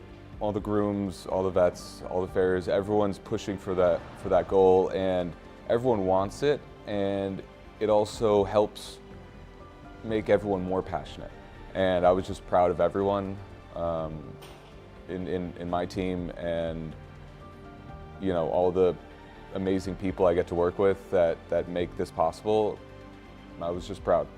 grooms, all the vets, all the farriers, everyone's pushing for that goal, and everyone wants it, and it also helps make everyone more passionate. And I was just proud of everyone in my team, and all the amazing people I get to work with that make this possible. I was just proud.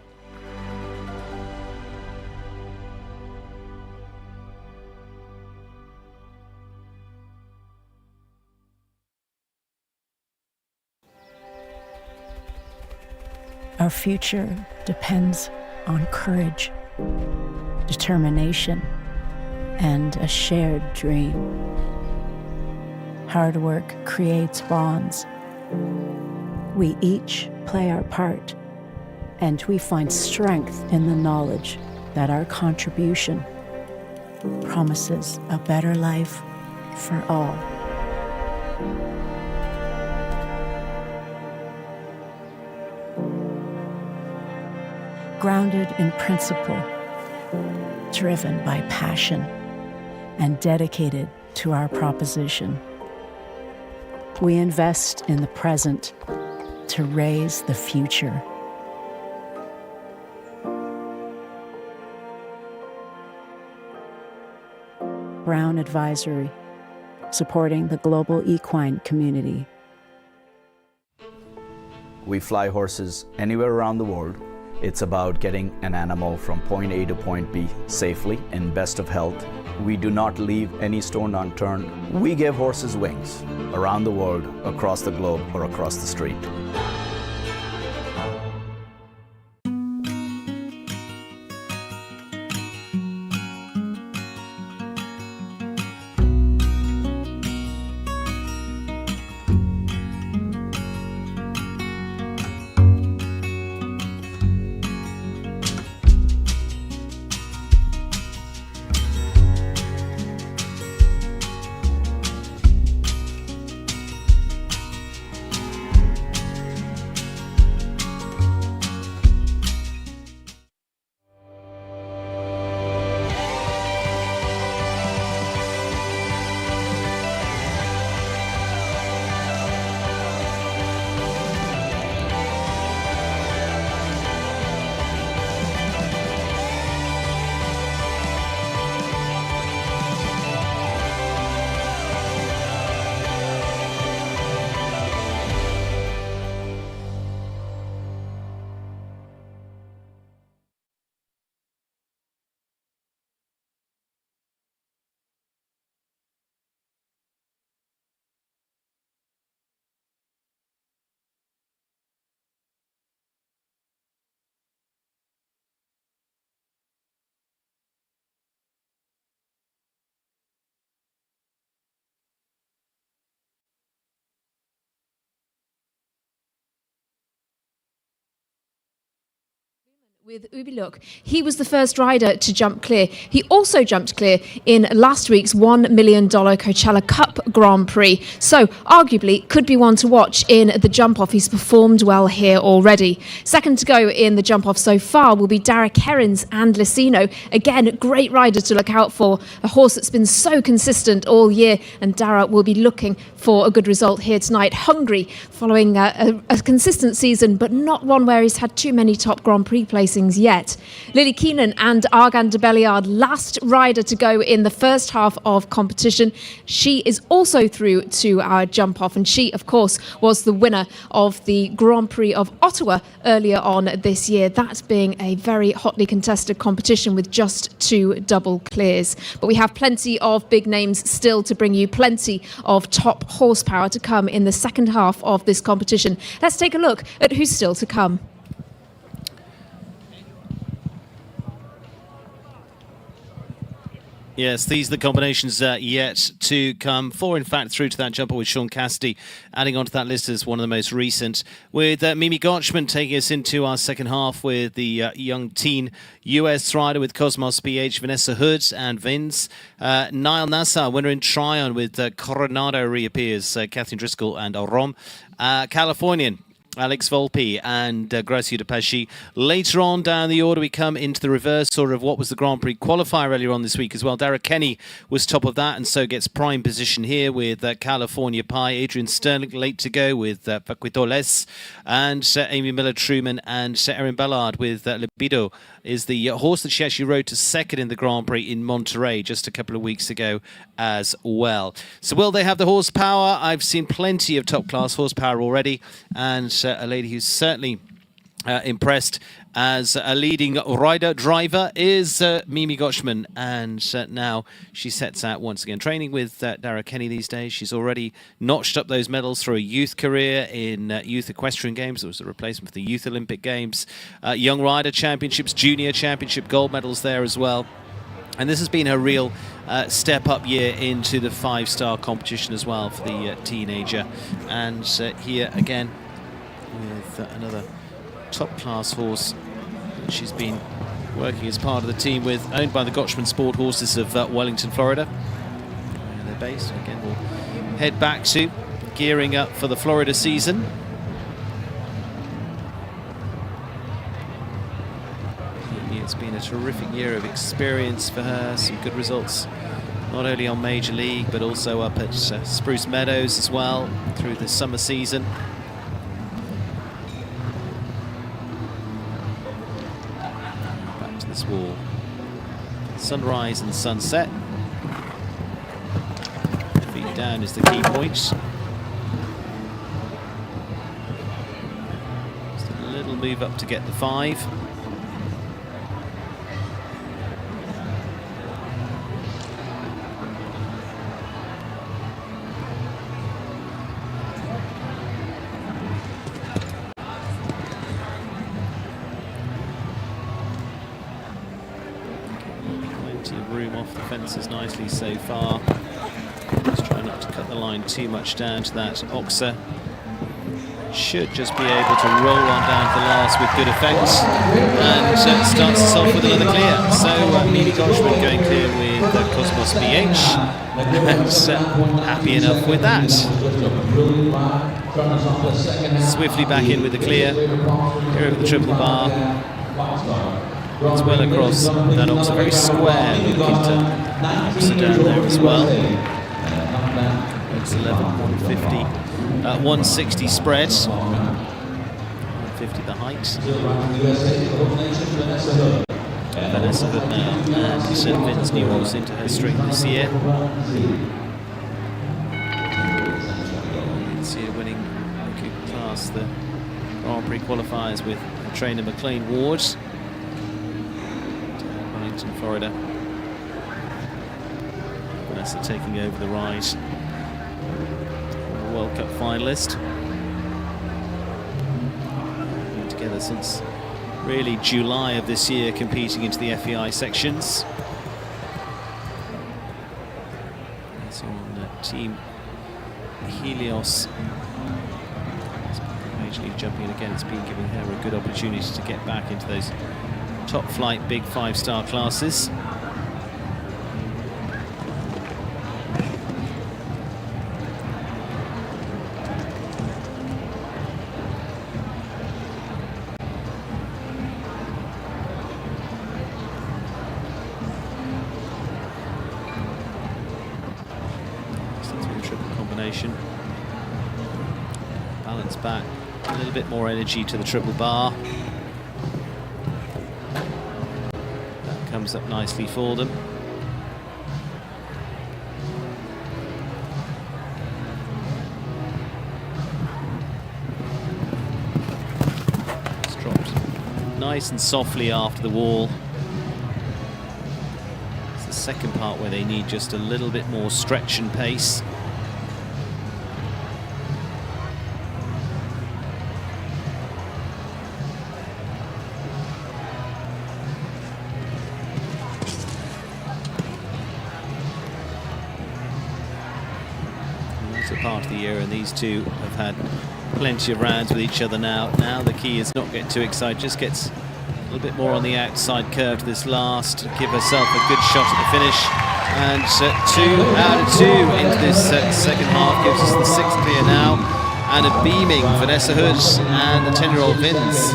Our future depends on courage, determination, and a shared dream. Hard work creates bonds. We each play our part, and we find strength in the knowledge that our contribution promises a better life for all. Grounded in principle, driven by passion, and dedicated to our proposition, we invest in the present to raise the future. Brown Advisory, supporting the global equine community. We fly horses anywhere around the world. It's about getting an animal from point A to point B safely, in best of health. We do not leave any stone unturned. We give horses wings around the world, across the globe, or across the street. With Ubiluk, he was the first rider to jump clear. He also jumped clear in last week's $1 million Coachella Cup Grand Prix. So, arguably, could be one to watch in the jump-off. He's performed well here already. Second to go in the jump-off so far will be Dara Kerins and Licino. Again, great rider to look out for. A horse that's been so consistent all year, and Dara will be looking for a good result here tonight. Hungry, following a consistent season, but not one where he's had too many top Grand Prix placings yet. Lily Keenan and Argan de Belliard, last rider to go in the first half of competition. She is also through to our jump off, and she, of course, was the winner of the Grand Prix of Ottawa earlier on this year, that being a very hotly contested competition with just 2 double clears. But we have plenty of big names still to bring you, plenty of top horsepower to come in the second half of this competition. Let's take a look at who's still to come. Yes, these are the combinations yet to come. 4, in fact, through to that jumper with Sean Cassidy, adding onto that list as one of the most recent. With Mimi Gotchman taking us into our second half with the young teen US rider with Cosmos PH, Vanessa Hood and Vince. Niall Nassar, winner in Tryon with Coronado reappears, Catherine Driscoll and Orom. Californian, Alex Volpe and Gracio de Pesci. Later on down the order, we come into the reverse order of what was the Grand Prix qualifier earlier on this week as well. Derek Kenny was top of that and so gets prime position here with California Pie. Adrian Sterling late to go with Paquitoles, and Amy Miller-Truman and Erin Ballard with Libido is the horse that she actually rode to second in the Grand Prix in Monterey just a couple of weeks ago as well. So will they have the horsepower? I've seen plenty of top-class horsepower already, and a lady who's certainly impressed as a leading rider-driver is Mimi Gotchman, and now she sets out once again training with Dara Kenny these days. She's already notched up those medals through a youth career in Youth Equestrian Games. It was a replacement for the Youth Olympic Games. Young Rider Championships, Junior Championship gold medals there as well. And this has been a real step-up year into the 5-star competition as well for the teenager. And here again with another top-class horse that she's been working as part of the team with, owned by the Gotchman Sport Horses of Wellington, Florida. Where they're based. Again, we'll head back to gearing up for the Florida season. It's been a terrific year of experience for her, some good results, not only on Major League, but also up at Spruce Meadows as well through the summer season. Back to this wall. Sunrise and sunset. Feet down is the key point. Just a little move up to get the 5. Room off the fences nicely so far. Just try not to cut the line too much down to that Oxer. Should just be able to roll on down to the last with good effect, and starts us off with another clear. So Mimi Gotchman going clear with Cosmos PH, and happy enough with that. Swiftly back in with the clear, here over the triple bar. It's well across that Oxer, very square look into Oxer down there as well. It's 11, 150, 160 spread, 150 the height. Vanessa Hood now, and Vince new horse into her string this year. This year winning a good class the Grand Prix qualifiers with trainer McLean Ward. In Florida. Vanessa taking over the ride. World Cup finalist. Been together since really July of this year, competing into the FEI sections. It's on Team Helios. Major League jumping, and again it's been giving her a good opportunity to get back into those top flight big 5-star classes. Triple combination. Balance back, a little bit more energy to the triple bar. That comes up nicely for them. It's dropped nice and softly after the wall. It's the second part where they need just a little bit more stretch and pace. Part of the year, and these two have had plenty of rounds with each other now. Now the key is not get too excited, just gets a little bit more on the outside curve to this last, give herself a good shot at the finish. And 2 out of 2 into this second half gives us the 6th clear now, and a beaming Vanessa Hood and the 10-year-old Vince.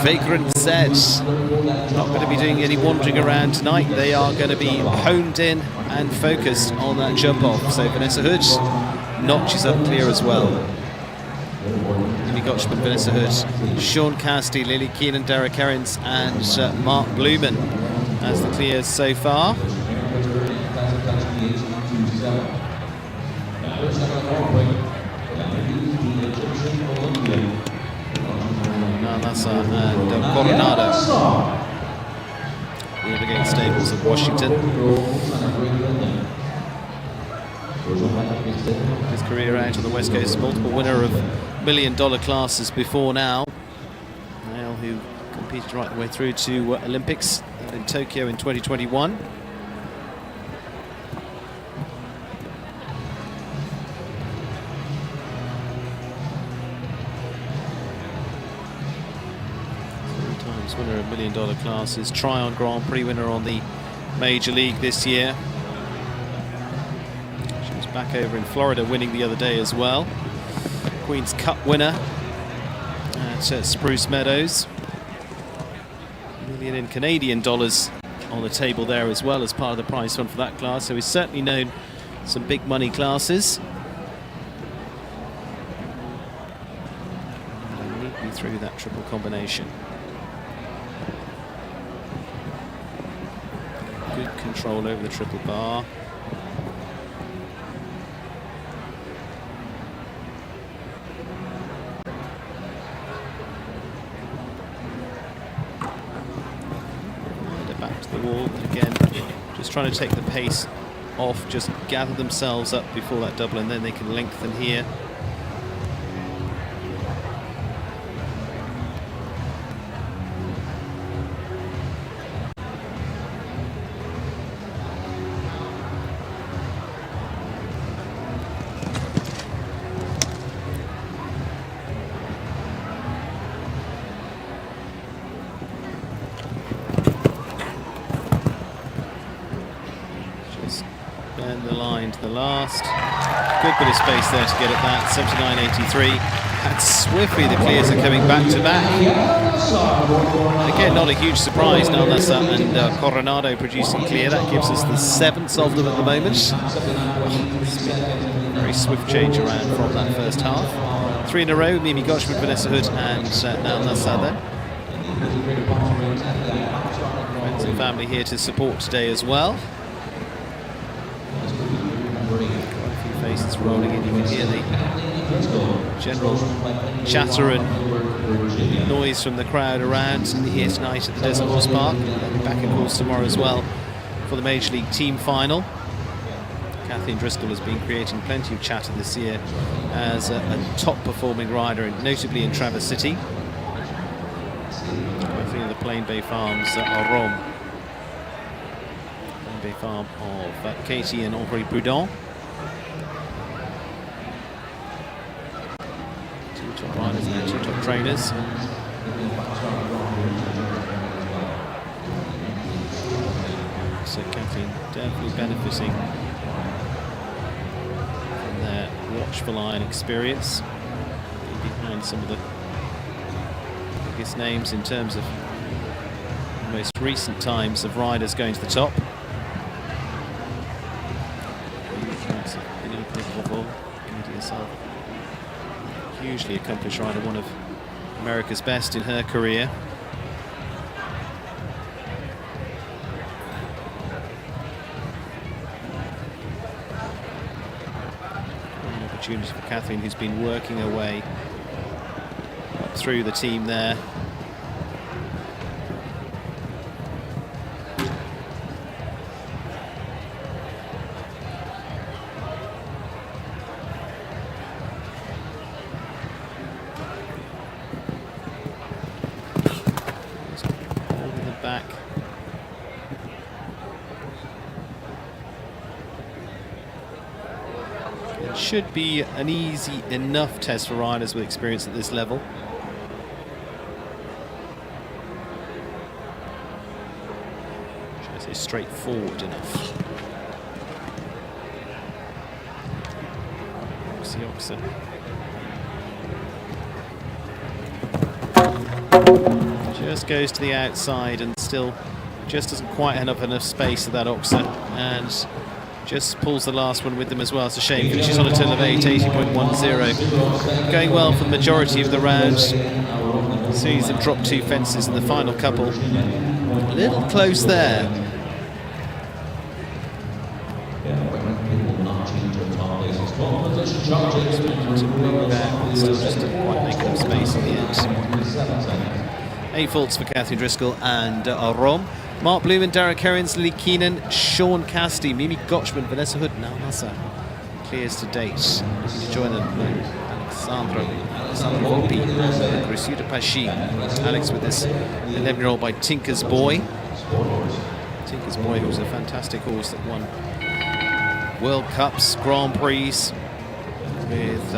Vagrant said not going to be doing any wandering around tonight. They are going to be honed in and focused on that jump off. So Vanessa Hood notches up clear as well. Amy Gotchman, Vanessa Hood, Sean Cassidy, Lily Keenan, Derek Herrins and Mark Blumen as the clears so far. Nasa and Coronado. Watergate Stables of Washington. His career out on the West Coast, multiple winner of $1 million classes before now. Male who competed right the way through to Olympics in Tokyo in 2021. Winner of $1 million classes, Tryon Grand Prix winner on the Major League this year. She was back over in Florida winning the other day as well. Queen's Cup winner at Spruce Meadows. $1 million in Canadian dollars on the table there as well as part of the prize fund for that class. So he's certainly known some big money classes. And neatly through that triple combination. Good control over the triple bar. And back to the wall again, just trying to take the pace off, just gather themselves up before that double, and then they can lengthen here. Bend the line to the last. Good bit of space there to get at that. 79.83. And swiftly the clears are coming back to back. Again, not a huge surprise. Nalnasa and Coronado producing clear. That gives us the 7th of them at the moment. It's been a very swift change around from that first half. 3 in a row. Mimi Gotchman, Vanessa Hood and Nalnasa there. Friends and family here to support today as well. Faces rolling in, you can hear the general chatter and noise from the crowd around here tonight at the Desert Horse Park. They'll be back of course tomorrow as well for the Major League team final. Kathleen Driscoll has been creating plenty of chatter this year as a top performing rider, notably in Traverse City. I think the Plain Bay Farms are Rome. Plain Bay Farm of Katie and Henri Prudent. Top riders and 2 top trainers. So Kathleen definitely benefiting from their watchful eye and experience. Behind some of the biggest names in terms of the most recent times of riders going to the top. Hugely accomplished rider, one of America's best in her career. An opportunity for Kathleen, who's been working her way up through the team there. Should be an easy enough test for riders with experience at this level. Should I say straightforward enough. Oxy. Just goes to the outside and still just doesn't quite have enough space at that Oxa, and just pulls the last one with them as well. It's a shame. Finishes on a turn of 80.10. Going well for the majority of the round. Sees them drop 2 fences in the final couple. A little close there. Still just didn't quite make enough space in the end. 8 faults for Catherine Driscoll and Rom. Mark Blumen, Derek Herrins, Lily Keenan, Sean Cassidy, Mimi Gotchman, Vanessa Hood, Nal Nasser clears to date. Looking to join them, Alexandra Volpi, Cressida Pashi. Alex with this 11-year-old by Tinker's Boy. Tinker's Boy, who was a fantastic horse that won World Cups, Grand Prix with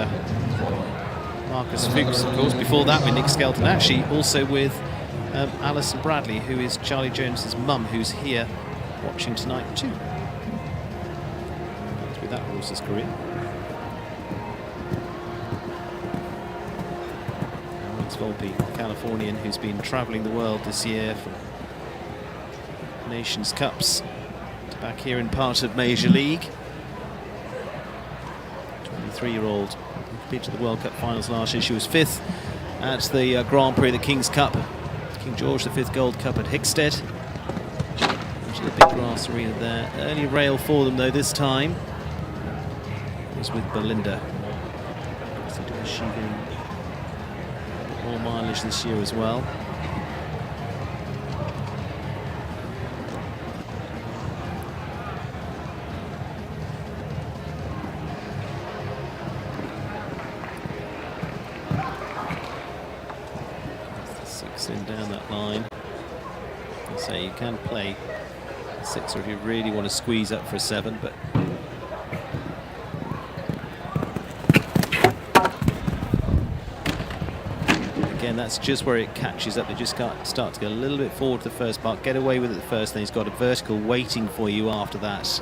Marcus Fuchs, of course. Before that with Nick Skelton, actually also with Alison Bradley, who is Charlie Jones's mum, who's here watching tonight too. That's with that horse's career. Alex Volpe, Californian, who's been travelling the world this year for Nations Cups, to back here in part of Major League. 23-year-old competed at the World Cup finals last year. She was 5th at the Grand Prix, the King's Cup. King George V Gold Cup at Hickstead. Actually a big grass arena there. Early rail for them though this time. It was with Belinda. So achieving more mileage this year as well. Down that line. I say you can play 6 if you really want to squeeze up for a 7, but again that's just where it catches up. They just start to get a little bit forward to the first part, get away with it the first, then he's got a vertical waiting for you after that.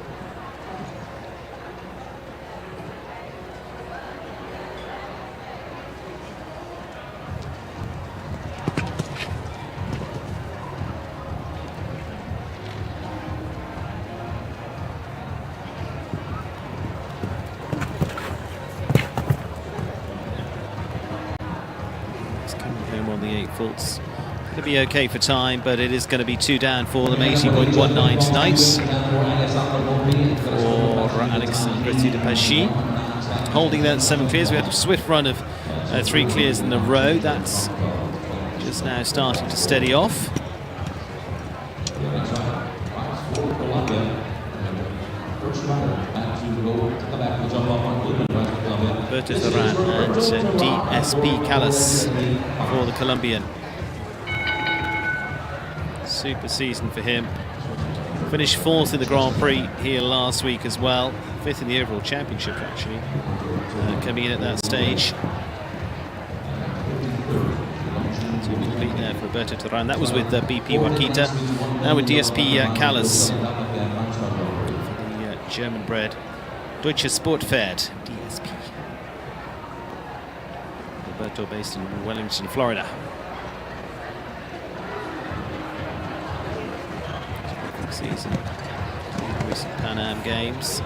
Faults. Going to be okay for time, but it is going to be 2 down for them. 80.19 tonight for Alexandra Tidapashi. Holding that 7 clears. We had a swift run of 3 clears in a row. That's just now starting to steady off. Berto Ferran and DSP Callas for the Colombian. Super season for him. Finished 4th in the Grand Prix here last week as well. 5th in the overall championship actually. Coming in at that stage. So complete there for Berto Ferran. That was with BP Wakita. Now with DSP Callas. German-bred Deutsches Sportpferd, DSP. Roberto based in Wellington, Florida. Season, recent Pan Am Games.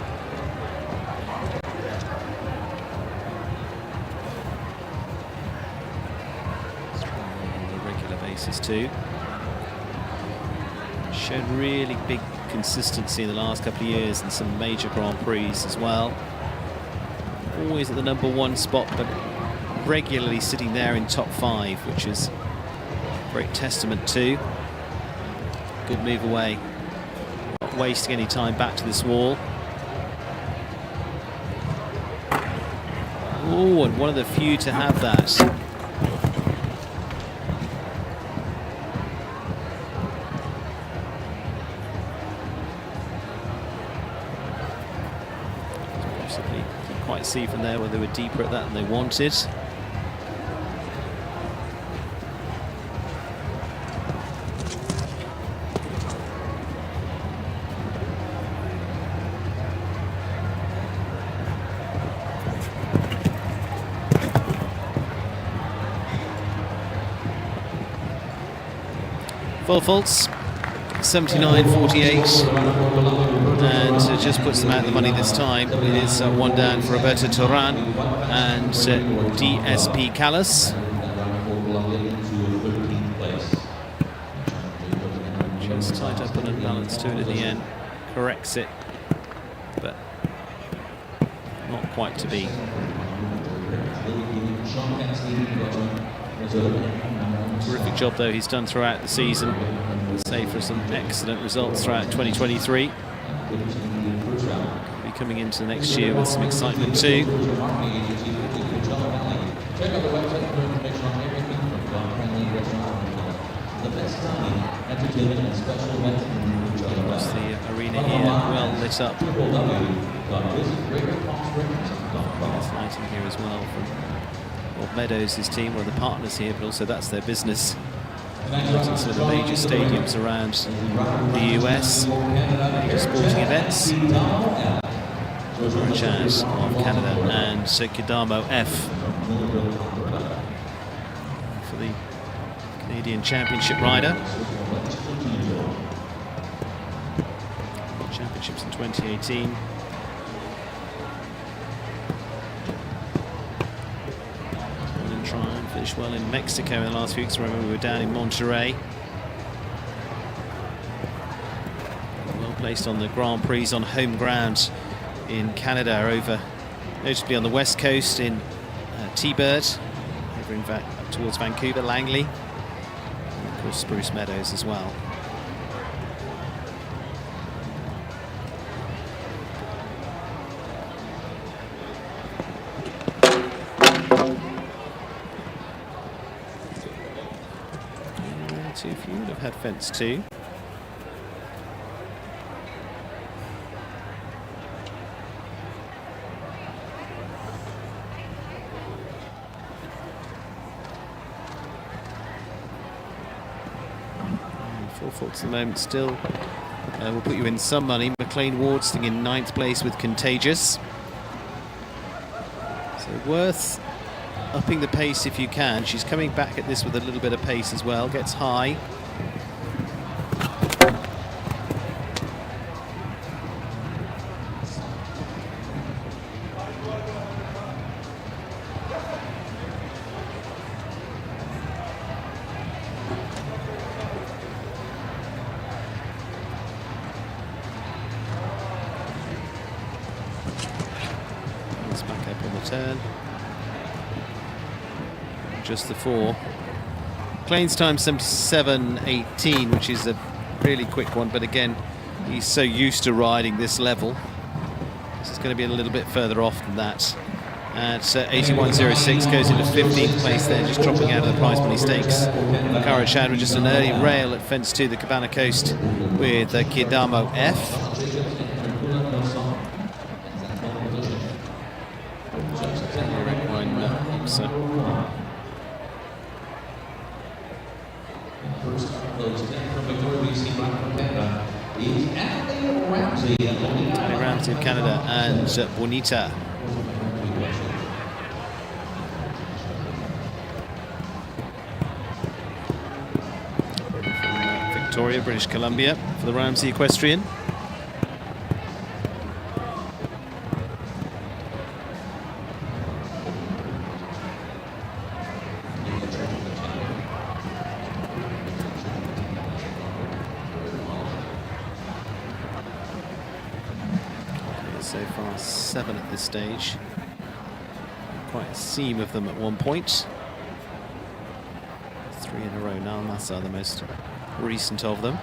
On a regular basis too. Showed really big consistency in the last couple of years in some major Grand Prix as well. Always at the #1 spot, but regularly sitting there in top 5, which is a great testament to. Good move away. Not wasting any time back to this wall. Oh, and one of the few to have that. Possibly didn't quite see from there whether they were deeper at that than they wanted. Full faults, 79.48, and just puts them out the money this time. It is 1 down for Roberto Turan and DSP Callas. Just tied up and unbalanced to it in the end, corrects it, but not quite to be. Terrific job though he's done throughout the season, save for some excellent results throughout 2023. Be coming into the next year with some excitement too. Across the arena here, well lit up. There's lighting here as well from Bob Meadows, his team, one of the partners here, but also that's their business. Some of the major stadiums around the US, major sporting events. Chaz of Canada and Kidamo F for the Canadian Championship rider. Championships in 2018. Finished well in Mexico in the last few weeks. Remember, we were down in Monterey. Well placed on the Grand Prix on home ground in Canada, over notably on the west coast in T-Bird, over in up towards Vancouver, Langley, and of course Spruce Meadows as well. If you would have had fence 2. Full faults at the moment still. We'll put you in some money. McLean Ward sitting in 9th place with Contagious. So worth upping the pace if you can. She's coming back at this with a little bit of pace as well. Gets high. It's back up on the turn. Just the 4. Kleyn's time 77.18, which is a really quick one, but again, he's so used to riding this level. This is going to be a little bit further off than that. At 81.06 goes into 15th place there, just dropping out of the prize money stakes. Cara Chad with just an early rail at fence 2, the Cabana Coast, with Kidamo F. First closed in from Victoria BC from Canada is Natalie Ali Ramsey of Canada and Bonita. From Victoria, British Columbia, for the Ramsey Equestrian. So far 7 at this stage. Quite a seam of them at one point. 3 in a row now, and that's the most recent of them.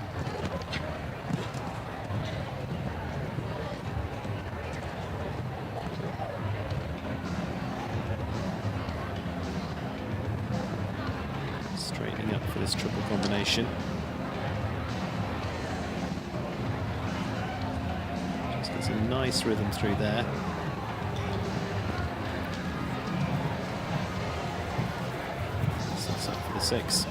Straightening up for this triple combination. It's a nice rhythm through there. Sets up for the 6.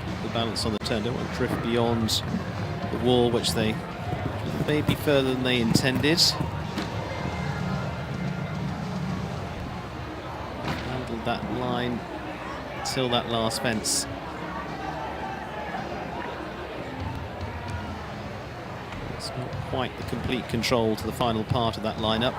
Keep the balance on the turn. Don't want to drift beyond the wall, which they may be further than they intended. Handled that line until that last fence. Not quite the complete control to the final part of that lineup.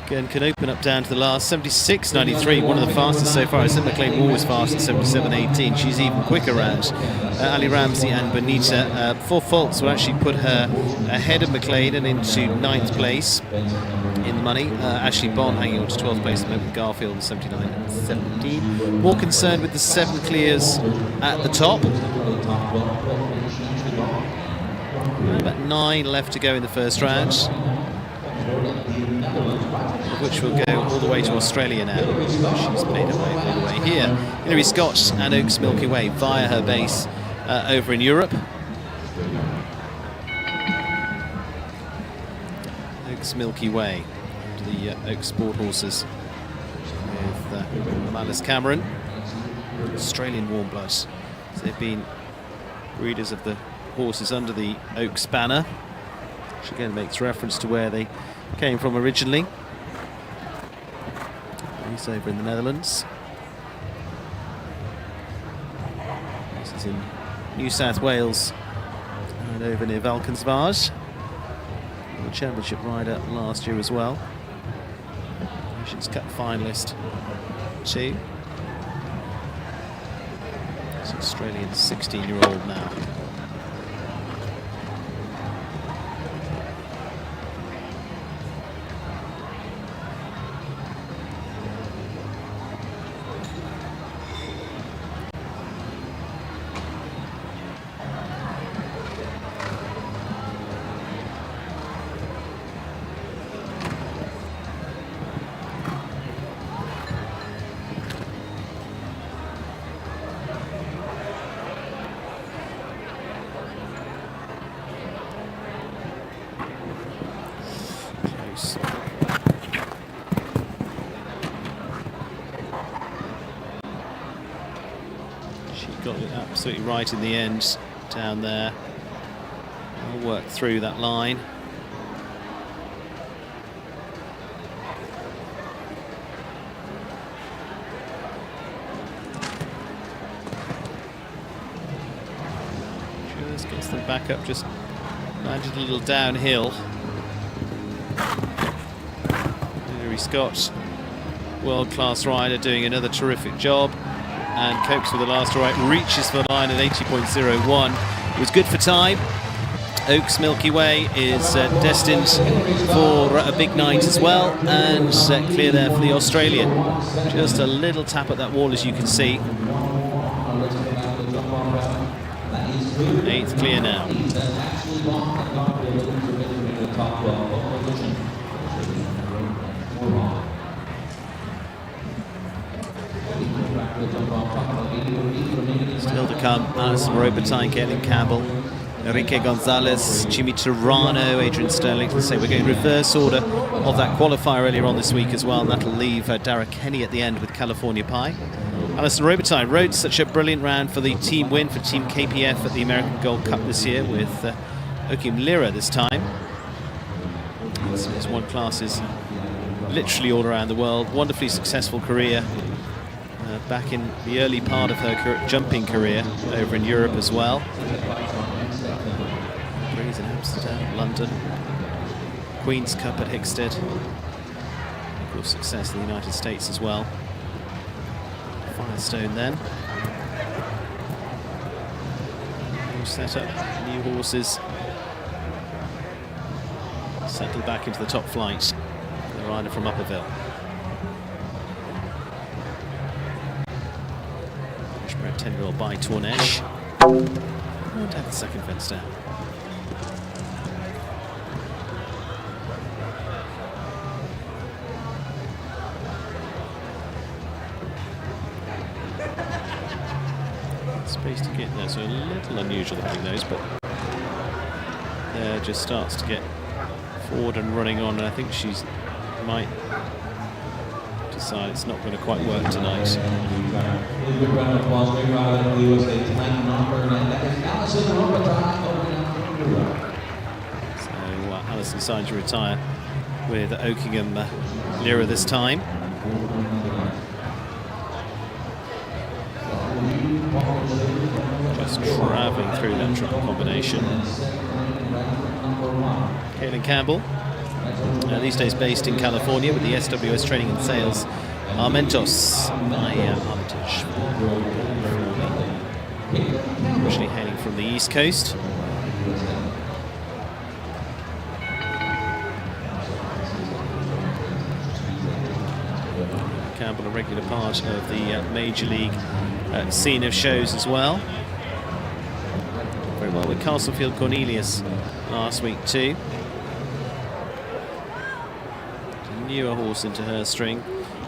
Again, can open up down to the last 76.93, one of the fastest so far. I said McLean always fast at 77.18. She's even quicker around Ali Ramsey and Bonita. 4 faults will actually put her ahead of McLean and into 9th place in the money. Ashley Bond hanging on to 12th place at the moment, Garfield 79.17. More concerned with the 7 clears at the top. About 9 left to go in the first round, which will go all the way to Australia now. She's made her way all the way here. Hilary Scott and Oaks Milky Way via her base over in Europe. Oaks Milky Way, the Oaks Sport horses with Malice Cameron, Australian warm bloods. So they've been breeders of the horses under the Oaks banner, which again makes reference to where they came from originally. He's over in the Netherlands. This is in New South Wales and over near Valkenswaard. The championship rider last year as well. Nations Cup finalist too. This Australian 16-year-old now. She got it absolutely right in the end down there. I'll work through that line. Just gets them back up, just landed a little downhill. Hilary Scott, world-class rider, doing another terrific job, and copes with the last right, reaches for the line at 80.01. It was good for time. Oaks Milky Way is destined for a big night as well, and clear there for the Australian. Just a little tap at that wall, as you can see. 8th clear now. Still to come Alison Robitaille, Caitlin Campbell, Enrique Gonzalez, Jimmy Turano, Adrian Sterling. Let's say we're going reverse order of that qualifier earlier on this week as well, and that'll leave Dara Kenny at the end with California Pie. Alison Robitaille rode such a brilliant round for the team win for Team KPF at the American Gold Cup this year with Okim Lira this time. He's won classes literally all around the world. Wonderfully successful career back in the early part of her jumping career over in Europe as well. In Amsterdam, London, Queen's Cup at Hickstead, of course success in the United States as well. Firestone then. New setup, new horses. Settled back into the top flight. The rider from Upperville. Pushbred 10-year-old by Tornesh. And had the second fence down. Space to get there, so a little unusual looking those, but there just starts to get forward and running on, and I think she's might decide it's not going to quite work tonight. So Alison decides to retire with Oakingham Lira this time. Just travelling through that triple combination. Caitlin Campbell, these days based in California with the SWS Training and Sales Armentos by Armitage. Originally hailing from the East Coast. Campbell, a regular part of the Major League scene of shows as well. Very well with Castlefield Cornelius last week too. A newer horse into her string.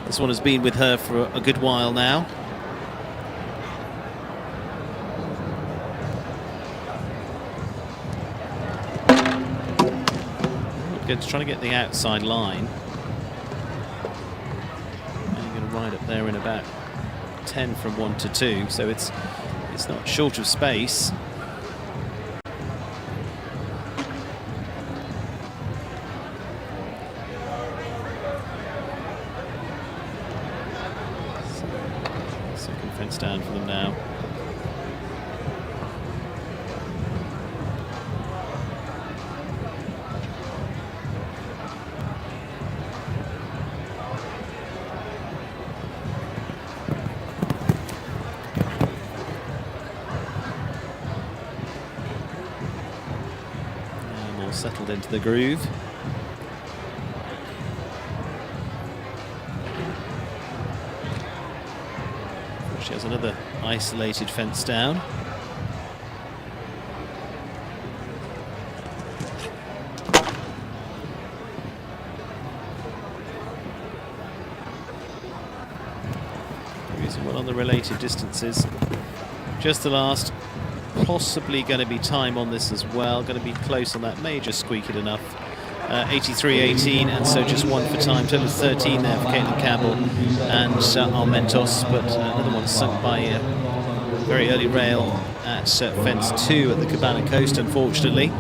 This one has been with her for a good while now. Good, trying to get the outside line. Right up there in about 10 from 1 to 2, so it's not short of space. Second fence down for them now. Settled into the groove. She has another isolated fence down. Using one on the relative distances. Just the last. Possibly going to be time on this as well. Going to be close on that. May just squeak it enough. 83-18, and so just one for time. Total of 13 there for Caitlin Campbell and Armentos, but another one sunk by a very early rail at fence 2 at the Cabana Coast, unfortunately.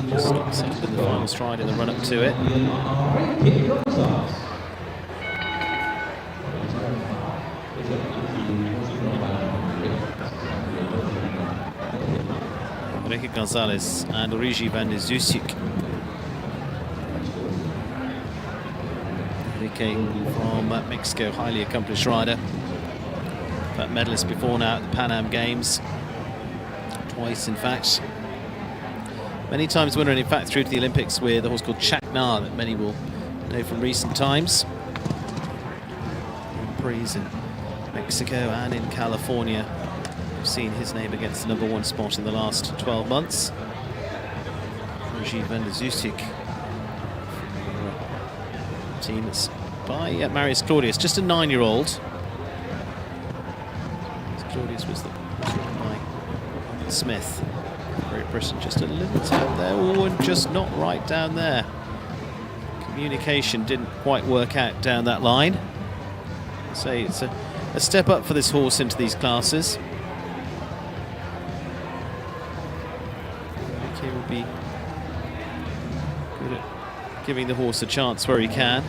Just settled in the final stride in the run-up to it. Enrique Gonzalez and Origi van de Zusik. Enrique from Mexico, highly accomplished rider. But medalist before now at the Pan Am Games. Twice, in fact. Many times winner, and in fact through to the Olympics with a horse called Chacna that many will know from recent times. Grand Prix in Mexico and in California. We've seen his name against the #1 spot in the last 12 months. Origi van de Zusik, team. It's by Marius Claudius, just a 9-year-old. Claudius was by Smith. Great Britain, just a little tap there. Oh, and just not right down there. Communication didn't quite work out down that line. So it's a step up for this horse into these classes. Okay, will be good at giving the horse a chance where he can.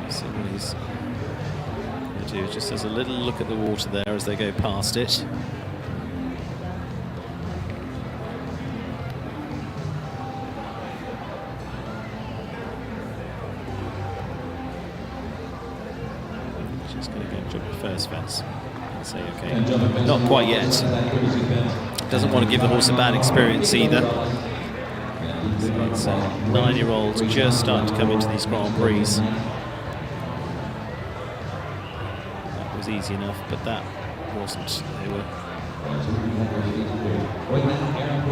See what he's going to do. Just has a little look at the water there as they go past it. Just going to go and jump the first fence and say, okay, not quite yet. Doesn't want to give the horse a bad experience either. So it's a 9-year-old just starting to come into these Grand Prix. That was easy enough, but that wasn't. They were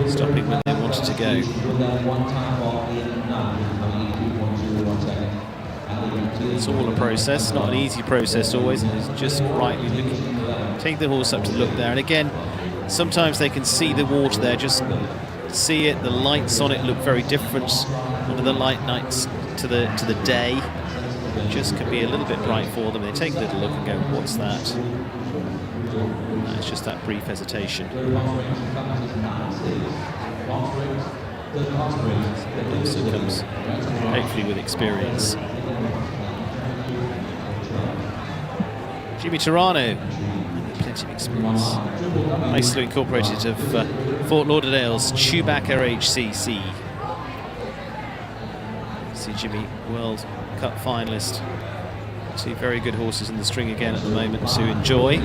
stopping when they wanted to go. It's all a process, not an easy process always, and it's just rightly looking. Take the horse up to look there, and again, sometimes they can see the water there, just see it. The lights on it look very different under the light nights to the day. It just can be a little bit bright for them. They take a little look and go, "What's that?" And it's just that brief hesitation. It also comes hopefully with experience. Jimmy Turano, plenty of experience. Nicely incorporated of Fort Lauderdale's Chewbacca HCC. See Jimmy, World Cup finalist. Two very good horses in the string again at the moment to enjoy.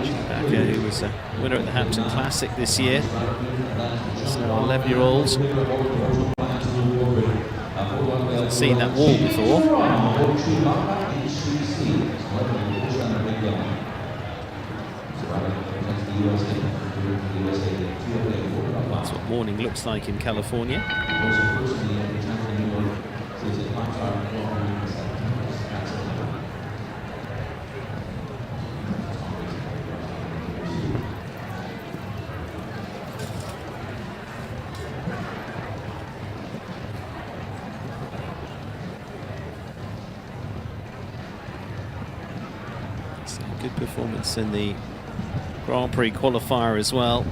Chewbacca, who was a winner at the Hampton Classic this year. He's now 11-year-old. Hasn't seen that wall before. That's what morning looks like in California. So good performance in the Grand Prix qualifier as well.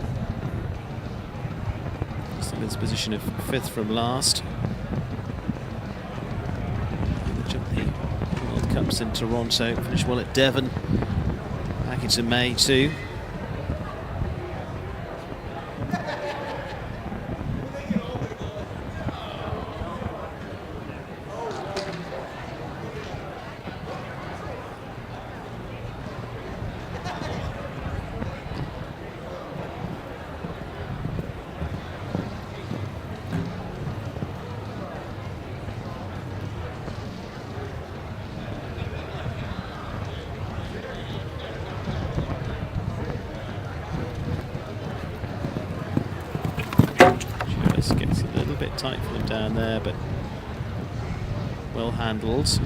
Still in this position of 5th from last. Jump the World Cups in Toronto, finished well at Devon back into May too. Gets a little bit tight for them down there, but well handled.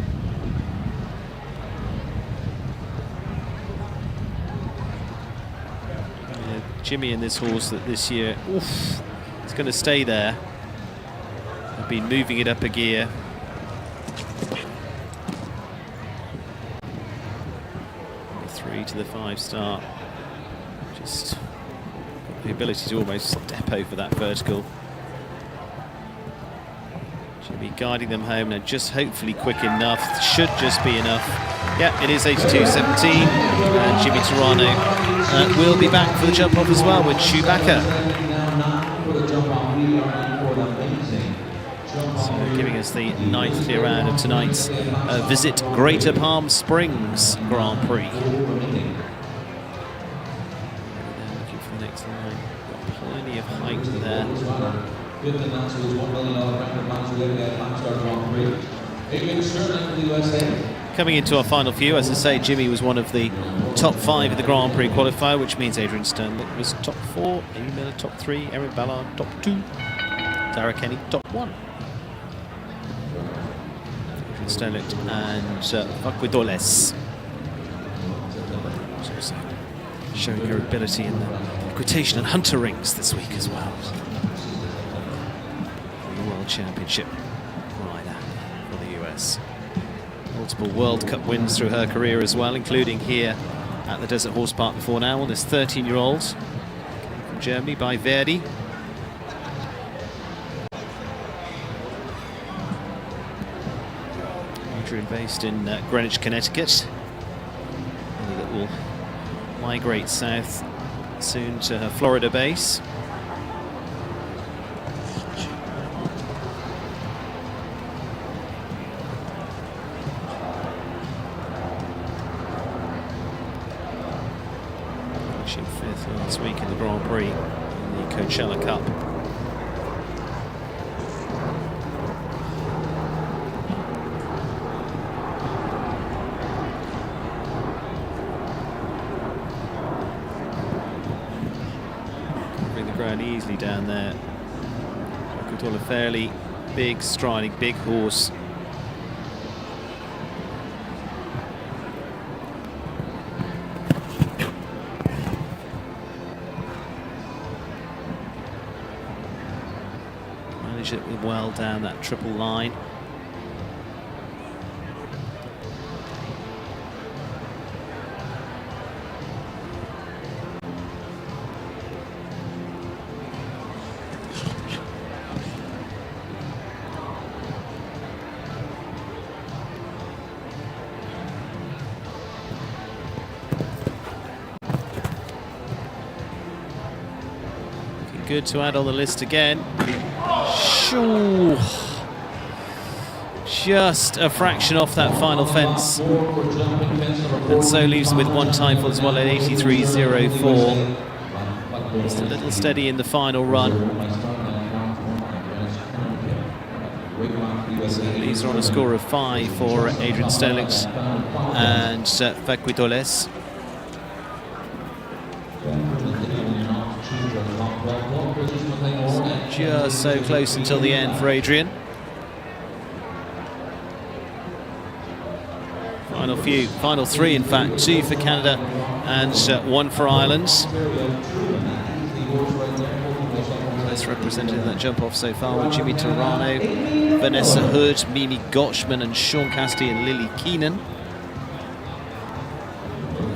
Yeah, Jimmy and this horse that this year, oof, it's going to stay there. They've been moving it up a gear. The 3 to the 5 start. Just got the ability to almost step over that vertical. Should be guiding them home now, just hopefully quick enough. Should just be enough. Yeah, it is 82.17. And Jimmy Turano will be back for the jump off as well with Chewbacca. So giving us the 9th clear round of tonight's Visit Greater Palm Springs Grand Prix. Looking for the next line. Got plenty of height there. Fifth announcer was $1 million record bouncer Grand Prix. Adrian Sterling for the USA. Coming into our final few, as I say, Jimmy was one of the top 5 of the Grand Prix qualifier, which means Adrian Sternlicht was top 4, Amy Miller top 3, Erin Ballard top 2, Tara Kenny top 1. Adrian Sternlicht and Vaquidoles. Also showing her ability in the equitation and hunter rings this week as well. The World Championship rider for the US. Multiple World Cup wins through her career as well, including here at the Desert Horse Park before now. This 13-year-old from Germany by Verdi. Adrian based in Greenwich, Connecticut. That will migrate south soon to her Florida base. Finishing 5th last week in the Grand Prix in the Coachella Cup. Easily down there. A fairly big striding, big horse. Manage it well down that triple line. Good to add on the list again. Shoo. Just a fraction off that final fence. And so leaves them with one time for as well at 83.04. Just a little steady in the final run. So leaves her on a score of 5 for Adrian Sternlicht and Vaquidoles. Just so close until the end for Adrian. Final few, final 3 in fact, 2 for Canada and 1 for Ireland. Best represented in that jump off so far with Jimmy Turano, Vanessa Hood, Mimi Gotchman and Sean Cassidy and Lily Keenan.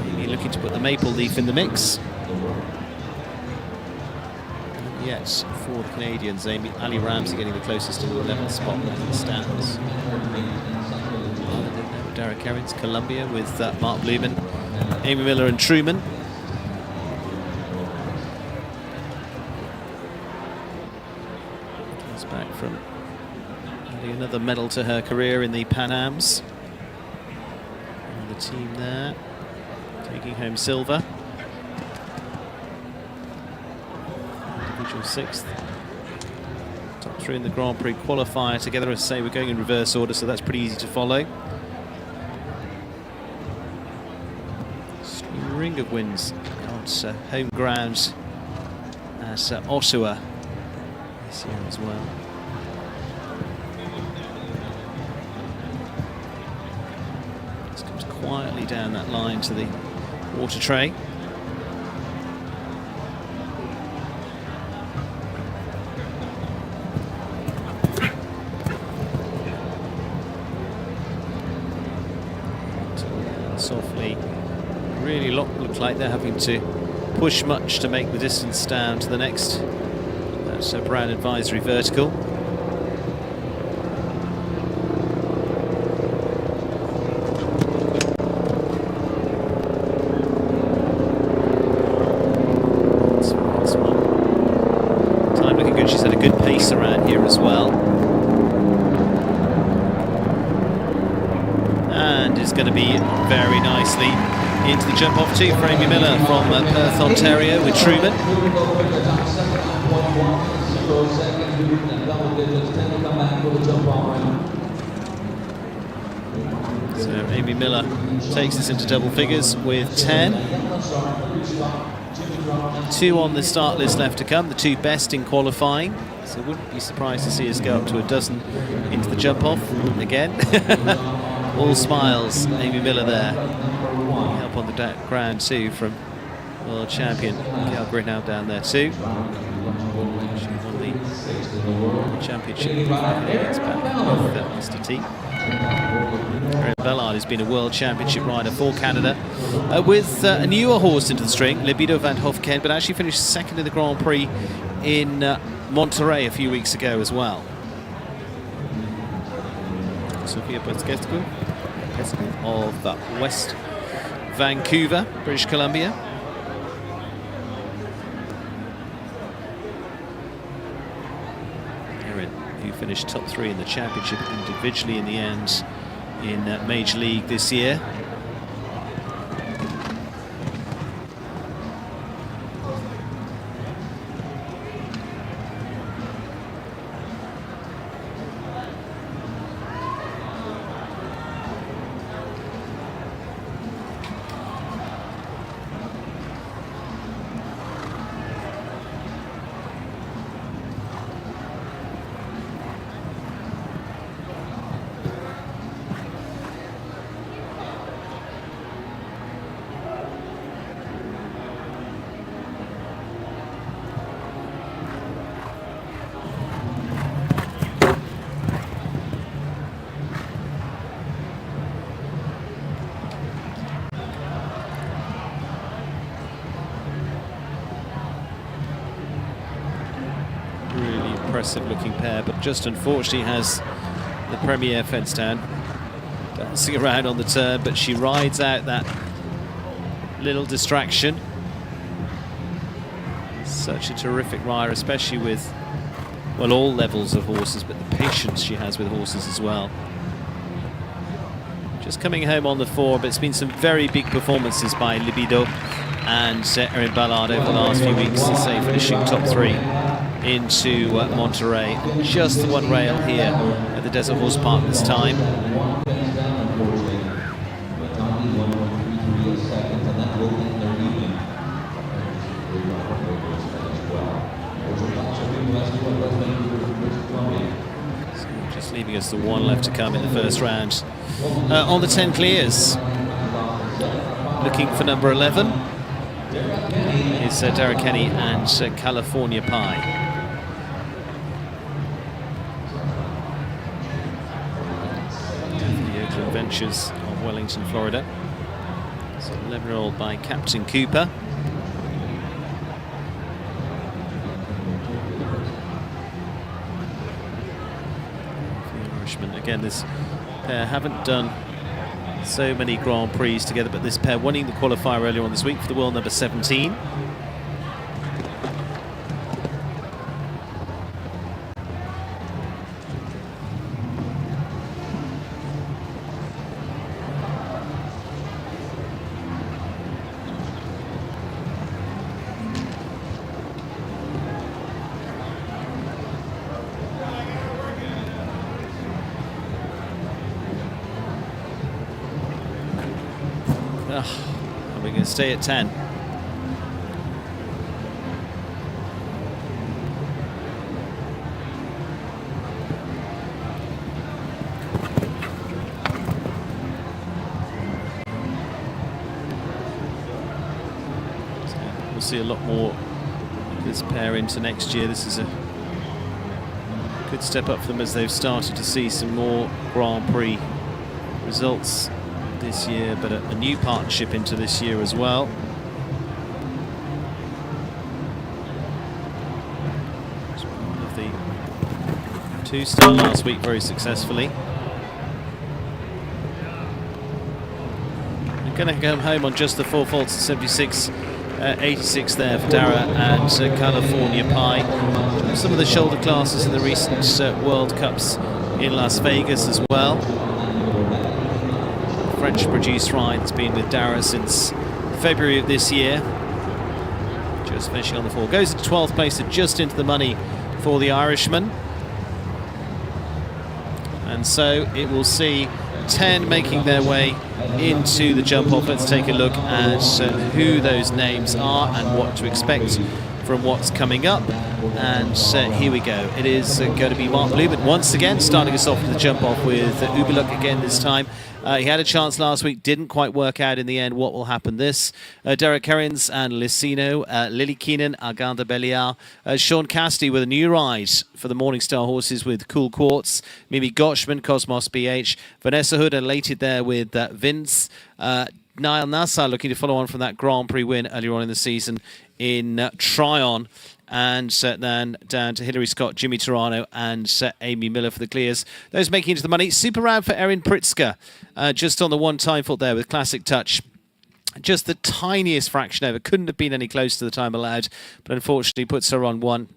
Mimi looking to put the maple leaf in the mix. Yes, for the Canadians, Ali Ramsey getting the closest to the 11th spot in the stands. Derek Herrings, Columbia with Mark Blumen, Amy Miller and Truman. Comes back from adding another medal to her career in the Pan Ams. And the team there taking home silver. 6th. Top 3 in the Grand Prix qualifier together. As I say, we're going in reverse order, so that's pretty easy to follow. String of wins on home ground at Ottawa this year as well. Just comes quietly down that line to the water tray. Softly, really look like they're having to push much to make the distance down to the next. That's a Brown Advisory vertical. That's one. Time looking good. She's had a good pace around here as well. And is going to be very nicely into the jump off too for Amy Miller from Perth, Ontario with Truman. So Amy Miller takes us into double figures with 10. 2 on the start list left to come, the 2 best in qualifying. So wouldn't be surprised to see us go up to a dozen into the jump off again. All smiles, Amy Miller there. Help on the ground too from world champion Gail Grinau down there too. She won the championship against Mr. T. Erin Ballard has been a world championship rider for Canada with a newer horse into the string, Libido van Hofken, but actually finished second in the Grand Prix in Monterey a few weeks ago as well. Sophia Butskescu of West Vancouver, British Columbia. Erin, who finished top 3 in the championship individually in the end in Major League this year. Impressive looking pair, but just unfortunately has the Premier fence down, dancing around on the turn, but she rides out that little distraction. Such a terrific rider, especially with, well, all levels of horses, but the patience she has with horses as well. Just coming home on the 4, but it's been some very big performances by Libido and Erin Ballard over the last few weeks, to say, finishing top 3 into Monterey. And just the one rail here at the Desert Horse Park this time. So just leaving us the 1 left to come in the first round. On the 10 clears, looking for number 11 is Derek Kenny and California Pie. The Oakland Ventures of Wellington, Florida. So 11-year-old by Captain Cooper. The Irishman, again, this pair haven't done so many Grand Prix together, but this pair winning the qualifier earlier on this week for the world number 17. And we're going to stay at 10. So we'll see a lot more of this pair into next year. This is a good step up for them as they've started to see some more Grand Prix results this year, but a new partnership into this year as well. One of the 2-star last week very successfully. I'm going to come home on just the 4 faults at 76, 86 there for Dara and California Pie. Some of the shoulder classes in the recent World Cups in Las Vegas as well. French-produced ride that's been with Dara since February of this year. Just finishing on the 4. Goes into 12th place, so just into the money for the Irishman. And so it will see 10 making their way into the jump off. Let's take a look at who those names are and what to expect from what's coming up. And here we go. It is going to be Mark Blumen once again starting us off with the jump off with Ubeluk again this time. He had a chance last week, didn't quite work out in the end. What will happen this? Derek Herrins and Licino, Lily Keenan, Aganda Belliar, Sean Cassidy with a new ride for the Morningstar horses with Cool Quartz, Mimi Gotchman, Cosmos BH, Vanessa Hood elated there with Vince, Niall Nassar looking to follow on from that Grand Prix win earlier on in the season in Tryon. And then down to Hilary Scott, Jimmy Torano and Amy Miller for the clears. Those making into the money. Super round for Erin Pritzker, just on the one time fault there with Classic Touch. Just the tiniest fraction over. Couldn't have been any closer to the time allowed, but unfortunately puts her on 1.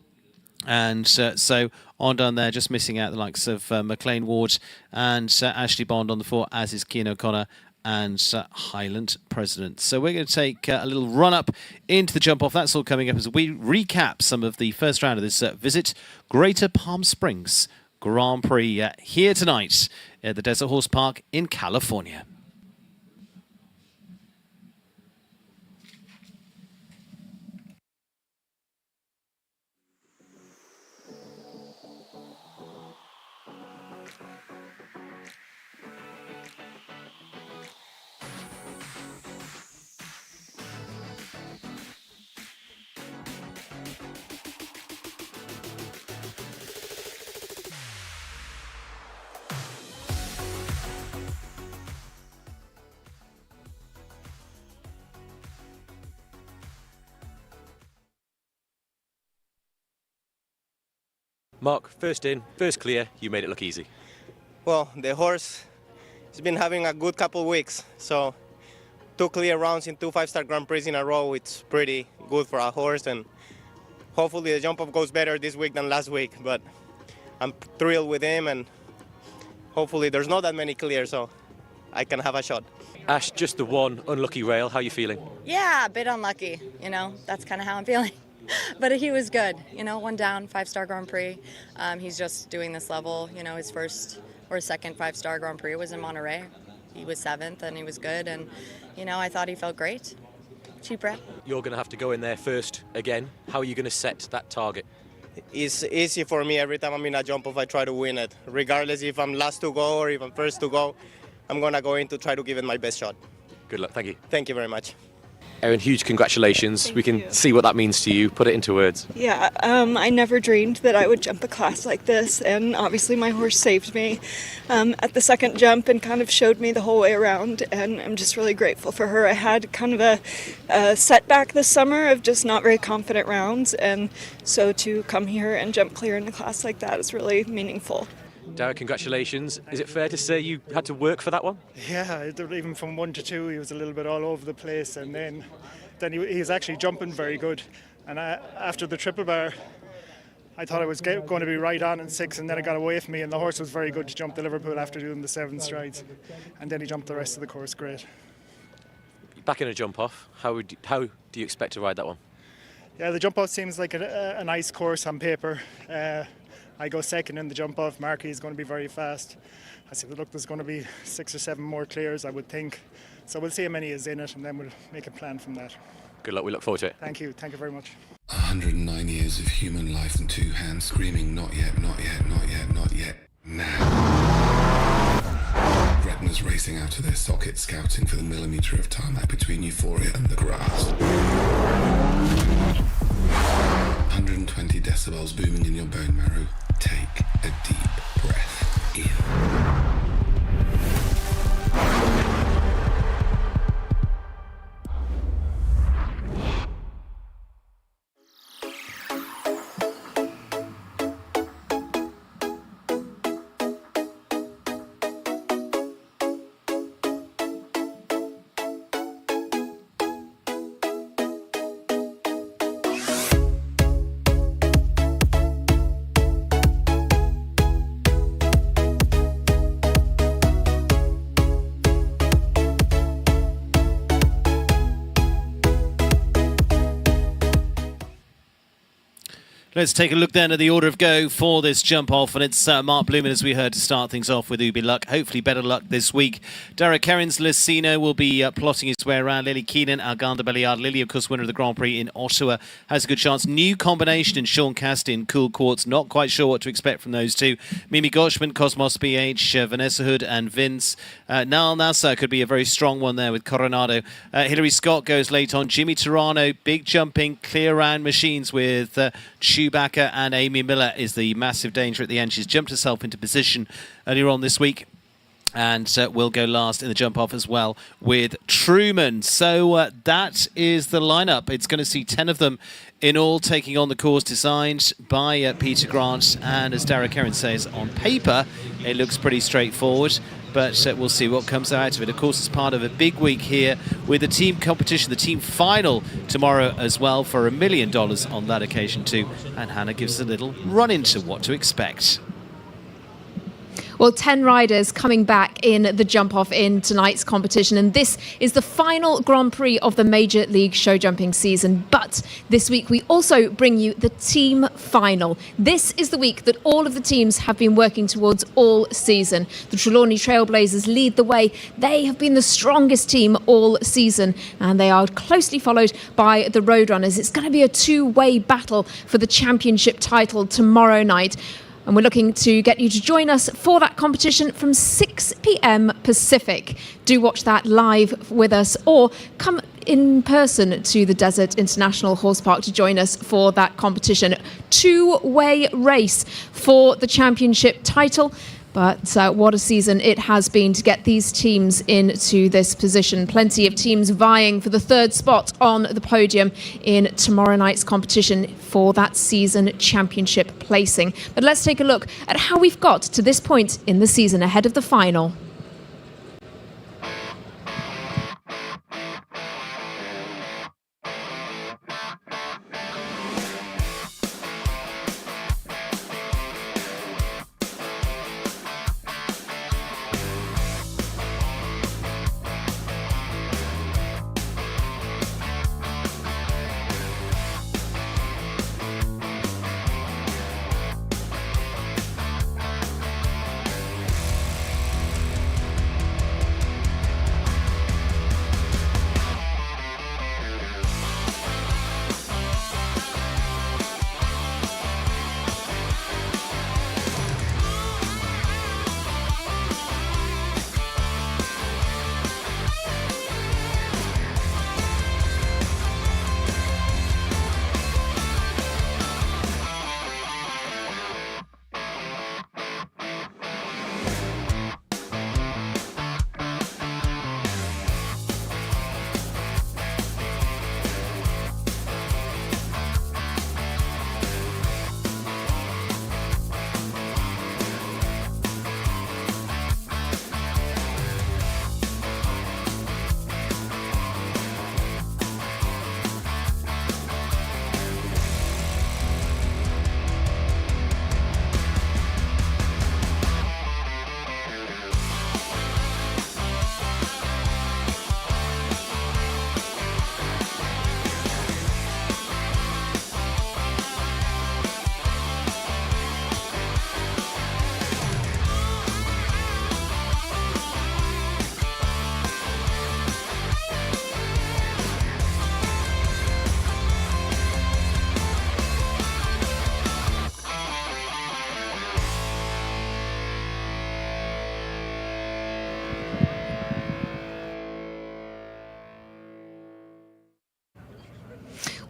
And so on down there, just missing out the likes of McLean Ward and Ashley Bond on the 4, as is Cian O'Connor and Highland President. So we're going to take a little run up into the jump off. That's all coming up as we recap some of the first round of this Visit Greater Palm Springs Grand Prix here tonight at the Desert Horse Park in California. Mark, first in, first clear, you made it look easy. Well, the horse has been having a good couple weeks, so 2 clear rounds in 2 5-star Grand Prix in a row, it's pretty good for a horse, and hopefully the jump off goes better this week than last week, but I'm thrilled with him, and hopefully there's not that many clear, so I can have a shot. Ash, just the one unlucky rail, how are you feeling? Yeah, a bit unlucky, that's kind of how I'm feeling. But he was good, 1 down, 5-star Grand Prix. He's just doing this level, his first or second 5-star Grand Prix was in Monterey. He was 7th and he was good, and, I thought he felt great. Cheap rep. You're going to have to go in there first again. How are you going to set that target? It's easy for me. Every time I'm in a jump off, I try to win it. Regardless if I'm last to go or if I'm first to go, I'm going to go in to try to give it my best shot. Good luck, thank you. Thank you very much. Erin, huge congratulations. We can see what that means to you. Put it into words. Yeah, I never dreamed that I would jump a class like this, and obviously my horse saved me at the second jump and kind of showed me the whole way around, and I'm just really grateful for her. I had kind of a setback this summer of just not very confident rounds, and so to come here and jump clear in a class like that is really meaningful. Derek, congratulations. Is it fair to say you had to work for that one? Yeah, even from 1 to 2, he was a little bit all over the place, and then he was actually jumping very good. And after the triple bar, I thought I was going to be right on in 6, and then it got away from me, and the horse was very good to jump the Liverpool after doing the 7 strides, and then he jumped the rest of the course great. Back in a jump off, how do you expect to ride that one? Yeah, the jump off seems like a nice course on paper. I go second in the jump off. Marky is going to be very fast. I said, look, there's going to be 6 or 7 more clears, I would think. So we'll see how many is in it, and then we'll make a plan from that. Good luck, we look forward to it. Thank you very much. 109 years of human life and 2 hands screaming, not yet, not yet, not yet, not yet, now. Retinas racing out of their sockets, scouting for the millimetre of tarmac between euphoria and the grass. 120 decibels booming in your bone marrow. Take a deep breath in. Let's take a look then at the order of go for this jump off, and it's Mark Blumen, as we heard, to start things off with Ubi Luck. Hopefully better luck this week. Derek Kerrins, Lucino will be plotting his way around. Lily Keenan, Alganda Belliard. Lily, of course, winner of the Grand Prix in Ottawa, has a good chance. New combination in Sean Castin, Cool Quartz. Not quite sure what to expect from those two. Mimi Goshman, Cosmos BH, Vanessa Hood and Vince. Nal Nasser could be a very strong one there with Coronado. Hilary Scott goes late on. Jimmy Turano, big jumping, clear round machines with Chewbacca, and Amy Miller is the massive danger at the end. She's jumped herself into position earlier on this week and will go last in the jump off as well with Truman. So that is the lineup. It's going to see 10 of them in all taking on the course designed by Peter Grant, and as Derek Herron says, on paper it looks pretty straightforward, but we'll see what comes out of it. Of course, it's part of a big week here with the team competition, the team final tomorrow as well, for $1 million on that occasion too. And Hannah gives a little run into what to expect. Well, 10 riders coming back in the jump-off in tonight's competition, and this is the final Grand Prix of the Major League Show Jumping season. But this week we also bring you the team final. This is the week that all of the teams have been working towards all season. The Trelawney Trailblazers lead the way. They have been the strongest team all season, and they are closely followed by the Roadrunners. It's going to be a two-way battle for the championship title tomorrow night. And we're looking to get you to join us for that competition from 6 p.m. Pacific. Do watch that live with us, or come in person to the Desert International Horse Park to join us for that competition. Two-way race for the championship title. But what a season it has been to get these teams into this position. Plenty of teams vying for the third spot on the podium in tomorrow night's competition for that season championship placing. But let's take a look at how we've got to this point in the season ahead of the final.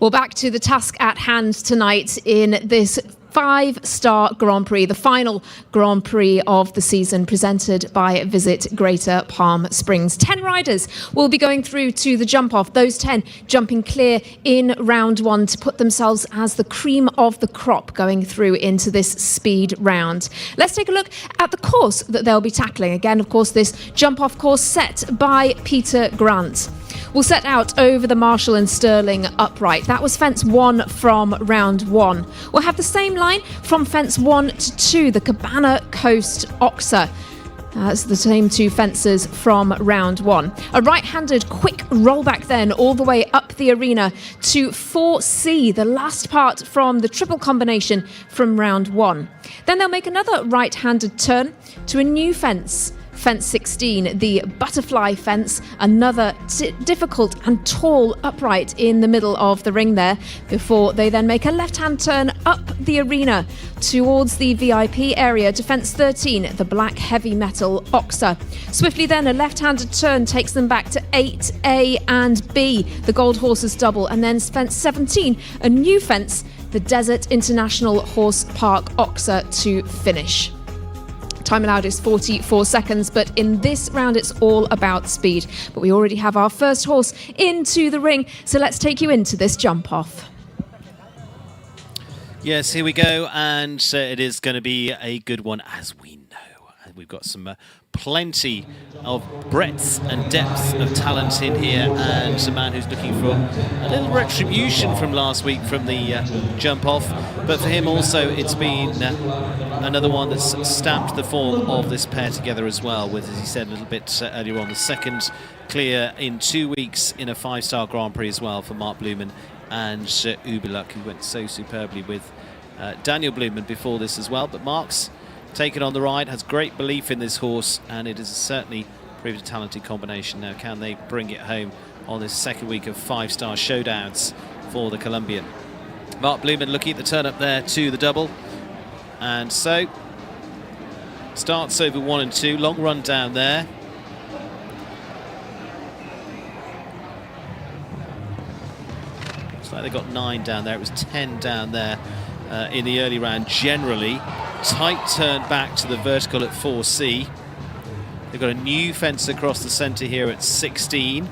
Well, back to the task at hand tonight in this 5-star Grand Prix, the final Grand Prix of the season, presented by Visit Greater Palm Springs. 10 riders will be going through to the jump-off, those 10 jumping clear in round one to put themselves as the cream of the crop going through into this speed round. Let's take a look at the course that they'll be tackling. Again, of course, this jump-off course set by Peter Grant. We'll set out over the Marshall and Sterling upright. That was fence 1 from round 1. We'll have the same line from fence 1 to 2, the Cabana Coast Oxer. That's the same two fencers from round one. A right-handed quick rollback then all the way up the arena to 4C, the last part from the triple combination from round one. Then they'll make another right-handed turn to a new fence. Fence 16, the butterfly fence, another difficult and tall upright in the middle of the ring there, before they then make a left-hand turn up the arena towards the VIP area to fence 13, the black heavy metal Oxa. Swiftly then a left-handed turn takes them back to 8A and B, the Gold Horses double, and then fence 17, a new fence, the Desert International Horse Park Oxa to finish. Time allowed is 44 seconds, but in this round it's all about speed. But we already have our first horse into the ring, so let's take you into this jump off. Yes, here we go, and it is going to be a good one, as we know. We've got some plenty of breadth and depth of talent in here, and a man who's looking for a little retribution from last week from the jump off. But for him also, it's been another one that's stamped the form of this pair together as well, with, as he said a little bit earlier on, the second clear in 2 weeks in a 5-star Grand Prix as well for Mark Blumen and Uberluck, who went so superbly with Daniel Blumen before this as well. But Mark's taken on the ride, has great belief in this horse, and it is certainly proved a talented combination. Now, can they bring it home on this second week of 5-star showdowns for the Colombian? Mark Blumen looking at the turn up there to the double, and so starts over 1 and 2, long run down there. Looks like they got 9 down there. It was 10 down there in the early round generally. Tight turn back to the vertical at 4C. They've got a new fence across the centre here at 16.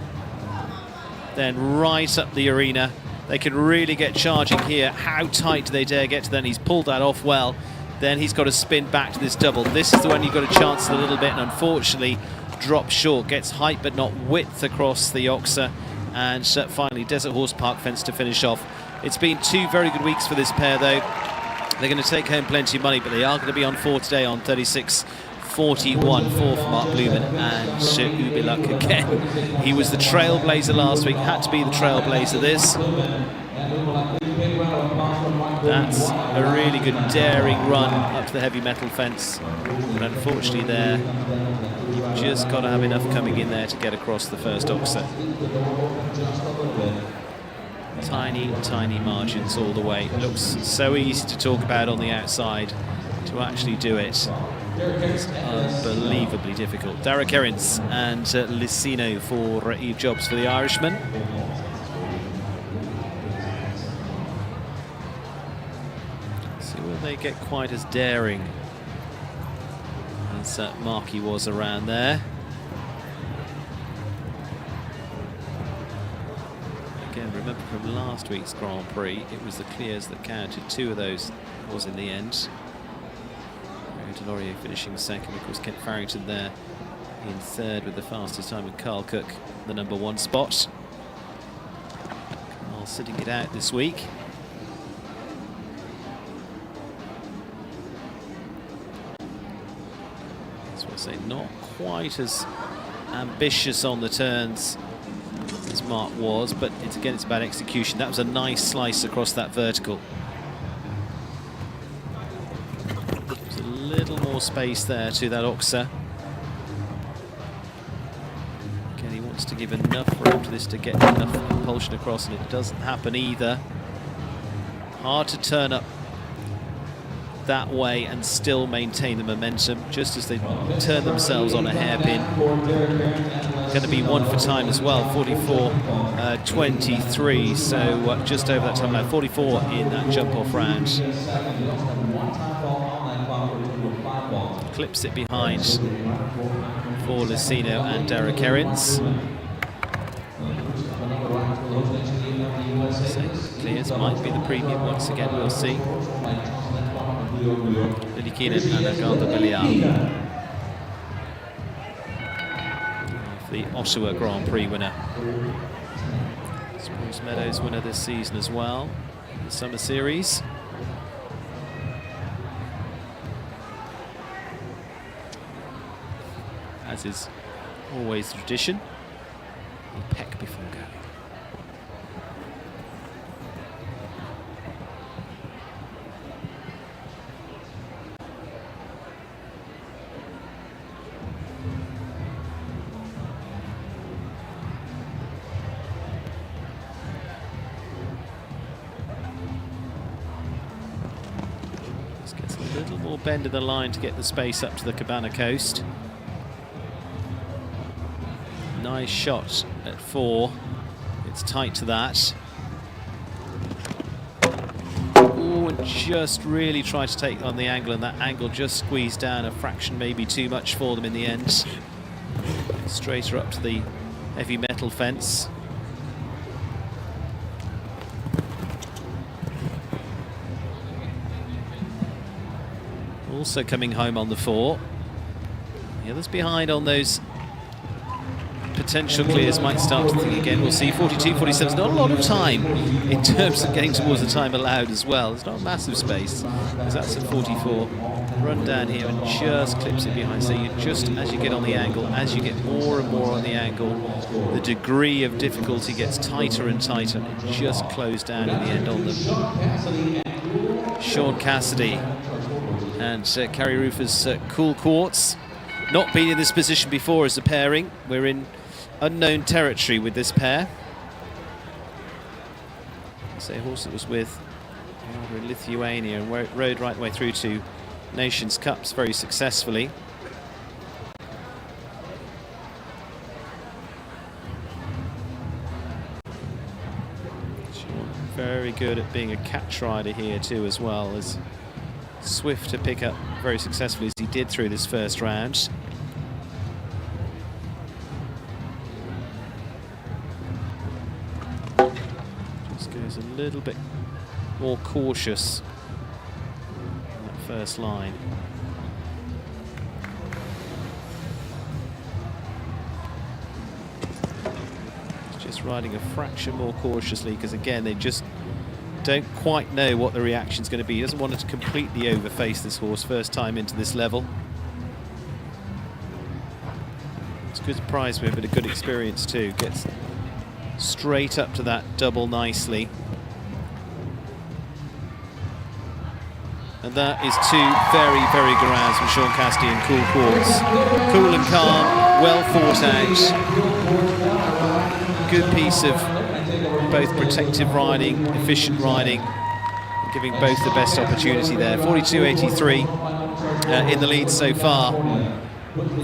Then right up the arena. They can really get charging here. How tight do they dare get to them? He's pulled that off well. Then he's got to spin back to this double. This is the one you've got to chance a little bit, and unfortunately drops short. Gets height but not width across the Oxa. And finally Desert Horse Park fence to finish off. It's been 2 very good weeks for this pair though. They're going to take home plenty of money, but they are going to be on 4 today on 36.41, 4 for Mark Blumen and Uberluck again. He was the trailblazer last week, had to be the trailblazer this. That's a really good daring run up to the heavy metal fence, but unfortunately there, you've just got to have enough coming in there to get across the first Oxa. Tiny, tiny margins all the way. It looks so easy to talk about on the outside. To actually do it is unbelievably difficult. Derek Erins and Licino for Eve Jobs for the Irishman. See, will they get quite as daring as Marky was around there? Again, remember from last week's Grand Prix, it was the clears that counted. 2 of those was in the end. Deloria finishing second. Of course, Kent Farrington there in third with the fastest time, and Carl Cook the #1 spot. Carl sitting it out this week. That's what I say, not quite as ambitious on the turns as Mark was, but it's about execution. That was a nice slice across that vertical. There's a little more space there to that Oxa. Again, he wants to give enough room to this to get enough impulsion across, and it doesn't happen either. Hard to turn up that way and still maintain the momentum, just as they turn themselves on a hairpin. Going to be 1 for time as well, 44.23, so just over that time now, 44 in that jump-off round. Clips it behind for Licino and Derek Erins. So clears might be the premium once again, we'll see. Lily Keenan and Agartha Belial. The Ottawa Grand Prix winner. Spruce Meadows winner this season as well, the Summer Series. as is always the tradition. He'll peck before going. Little more bend of the line to get the space up to the Cabana coast. Nice shot at 4. It's tight to that. Oh, and just really try to take on the angle, and that angle just squeezed down a fraction, maybe too much for them in the end. Straighter up to the heavy metal fence. Also coming home on the 4. The others behind on those potential clears might start to think again. We'll see. 42, 47. Not a lot of time in terms of getting towards the time allowed as well. It's not a massive space, because that's at 44. Run down here and just clips it behind. So you just, as you get on the angle, as you get more and more on the angle, the degree of difficulty gets tighter and tighter, and it just closed down in the end on them. Sean Cassidy and Carrie Rufus Cool Quartz. Not been in this position before as a pairing. We're in unknown territory with this pair. Say a horse that was with in Lithuania and rode right the way through to Nations Cups very successfully. Sean very good at being a catch rider here too, as well as swift to pick up very successfully as he did through this first round. Just goes a little bit more cautious in that first line. He's just riding a fraction more cautiously, because again they just don't quite know what the reaction's going to be. He doesn't want to completely overface this horse first time into this level. It's a good prize for him, but a good experience too. Gets straight up to that double nicely. And that is 2 very, very good rounds from Sean Cassidy and Cool Quartz. Cool and calm, well thought out. Good piece of both protective riding, efficient riding, giving both the best opportunity there. 42.83 in the lead so far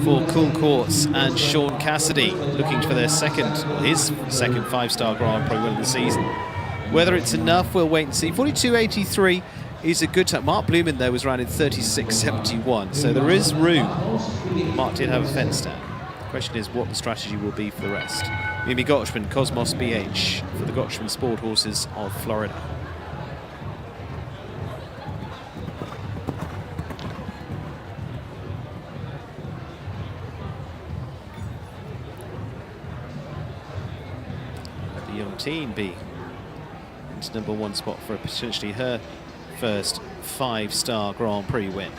for Cool Quartz and Sean Cassidy, looking for their his second 5-star Grand Prix win of the season. Whether it's enough, we'll wait and see. 42.83 is a good time. Mark Blumen, though, was running 36.71, so there is room. Mark did have a fence down. The question is what the strategy will be for the rest. Mimi Gotchman, Cosmos BH for the Gotchman Sport Horses of Florida. Let the young team be into #1 spot for potentially her first 5-star Grand Prix win.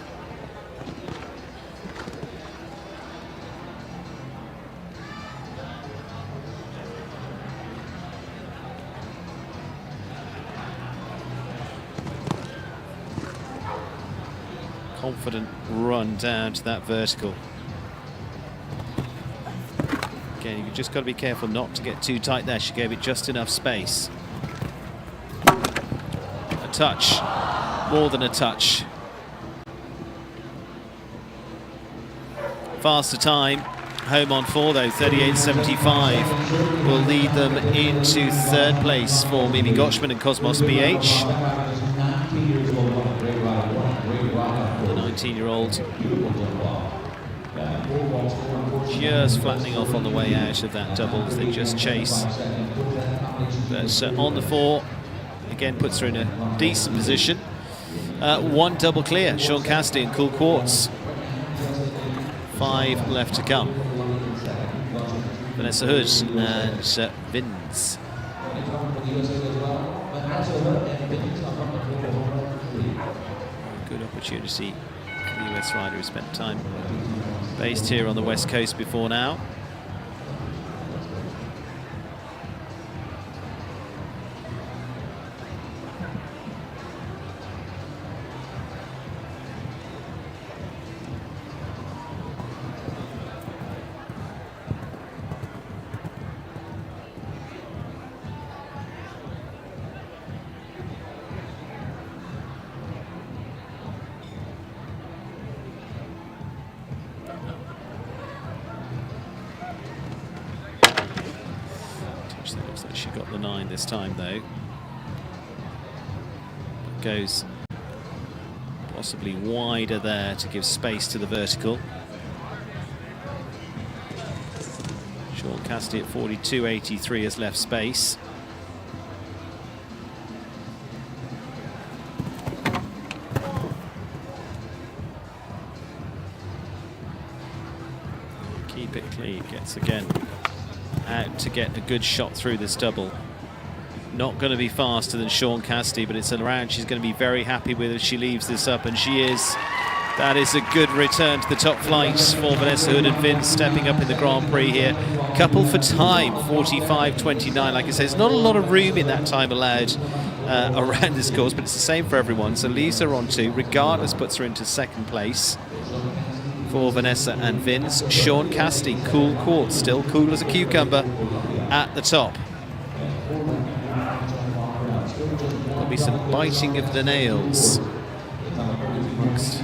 Confident run down to that vertical. Again, you've just got to be careful not to get too tight there. She gave it just enough space. A touch, more than a touch. Faster time, home on 4 though, 38.75 will lead them into 3rd place for Mimi Gotchman and Cosmos BH. The 19-year-old just flattening off on the way out of that double as they just chase. But on the 4, again puts her in a decent position. 1 double clear, Sean Cassidy and Cool Quartz. 5 left to come. Vanessa Hood and Vince. Good opportunity for the US rider who spent time Based here on the West Coast before now. Looks like she got the 9 this time, though. But goes possibly wider there to give space to the vertical. Sean Cassidy at 42.83 has left space. Keep it clean, gets again out to get a good shot through this double. Not going to be faster than Sean Cassidy, but it's a round she's going to be very happy with if she leaves this up, and she is. That is a good return to the top flight for Vanessa Hood and Vince, stepping up in the Grand Prix here. Couple for time, 45.29. Like I said, there's not a lot of room in that time allowed around this course, but it's the same for everyone. So leaves her on 2, regardless, puts her into second place for Vanessa and Vince. Sean Cassidy, cool quartz, still cool as a cucumber at the top. There'll be some biting of the nails amongst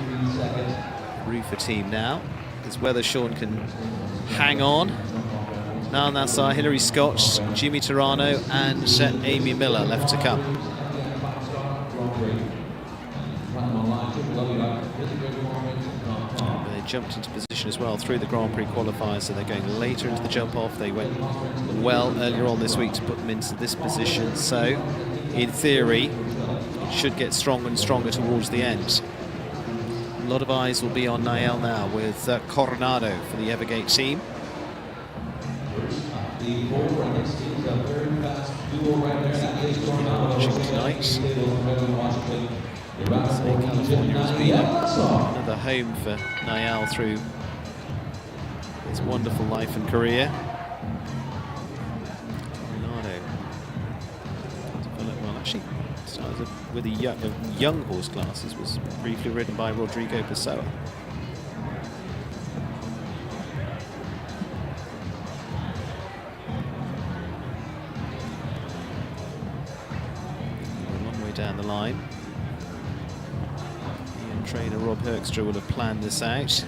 Rufer team now, is whether Sean can hang on. Now on that side, Hilary Scott, Jimmy Turano and Amy Miller left to come. Jumped into position as well through the Grand Prix qualifiers, so they're going later into the jump off. They went well earlier on this week to put them into this position, so in theory it should get stronger and stronger towards the end. A lot of eyes will be on Niall now with Coronado for the Evergate team. Watching tonight. California has been another home for Niall through his wonderful life and career. Coronado developed well. Actually started with a young horse classes, was briefly ridden by Rodrigo Pessoa. A long way down the line. Trainer Rob Herkstra will have planned this out.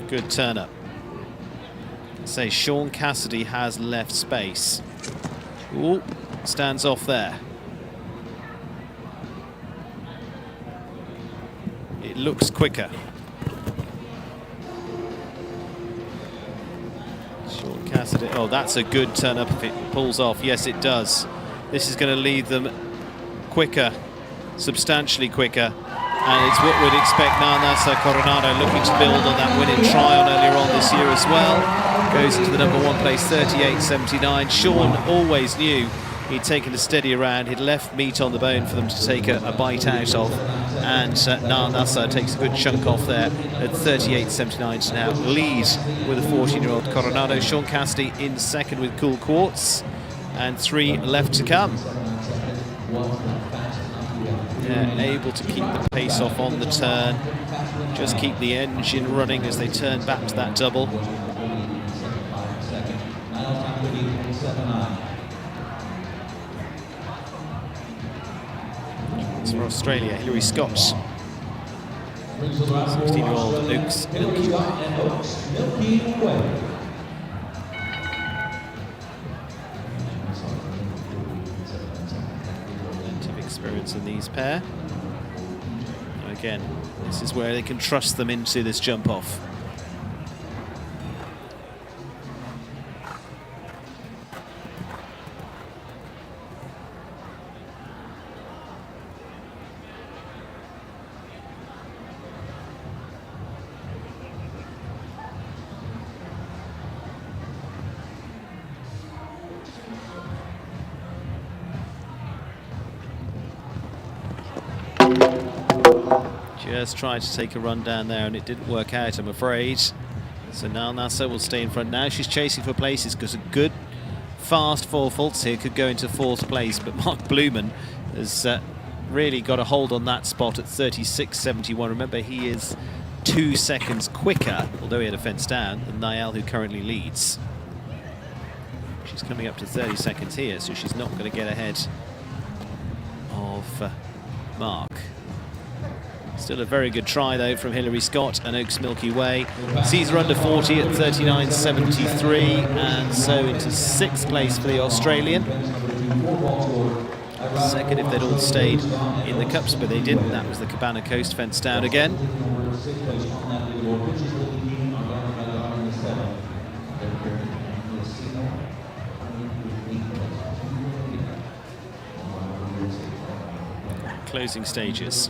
Good turn up. Say Sean Cassidy has left space. Ooh, stands off there. It looks quicker. Cassidy. Oh, that's a good turn up if it pulls off. Yes, it does. This is going to leave them quicker, substantially quicker. And it's what we'd expect now. That's Coronado looking to build on that winning Tryon earlier on this year as well. Goes into the number 1 place, 38.79. Sean always knew he'd taken a steady round. He'd left meat on the bone for them to take a bite out of. And Nasa takes a good chunk off there at 38.79 to now lead with a 14-year-old Coronado. Sean Cassidy in second with Cool Quartz, and 3 left to come. Yeah, able to keep the pace off on the turn, just keep the engine running as they turn back to that double. For Australia, Hilary Scott, 16-year-old Oaks Milky Way. Plenty of experience in these pair. Again, this is where they can trust them into this jump off. Just tried to take a run down there and it didn't work out, I'm afraid. So now Nasser will stay in front. Now she's chasing for places because a good fast 4 faults here could go into 4th place, but Mark Blumen has really got a hold on that spot at 36.71. Remember, he is 2 seconds quicker, although he had a fence down, than Niall, who currently leads. She's coming up to 30 seconds here, so she's not going to get ahead of Mark. Still a very good try, though, from Hilary Scott and Oaks Milky Way. Sees her under 40 at 39.73, and so into 6th place for the Australian. 2nd if they'd all stayed in the Cups, but they didn't. That was the Cabana Coast fence down again. Closing stages.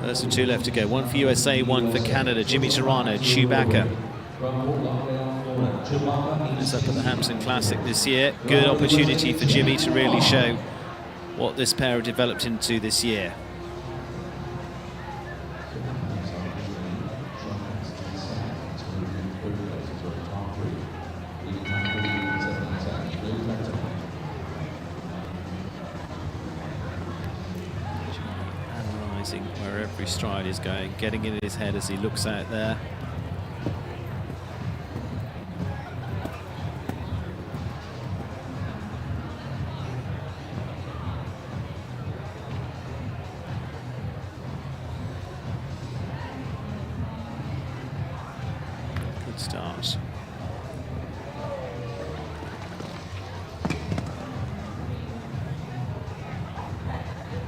There's 2 left to go. 1 for USA, 1 for Canada. Jimmy Tarano, Chewbacca is up at the Hampton Classic this year. Good opportunity for Jimmy to really show what this pair have developed into this year. Analysing where every stride is going, getting in his head as he looks out there. Start.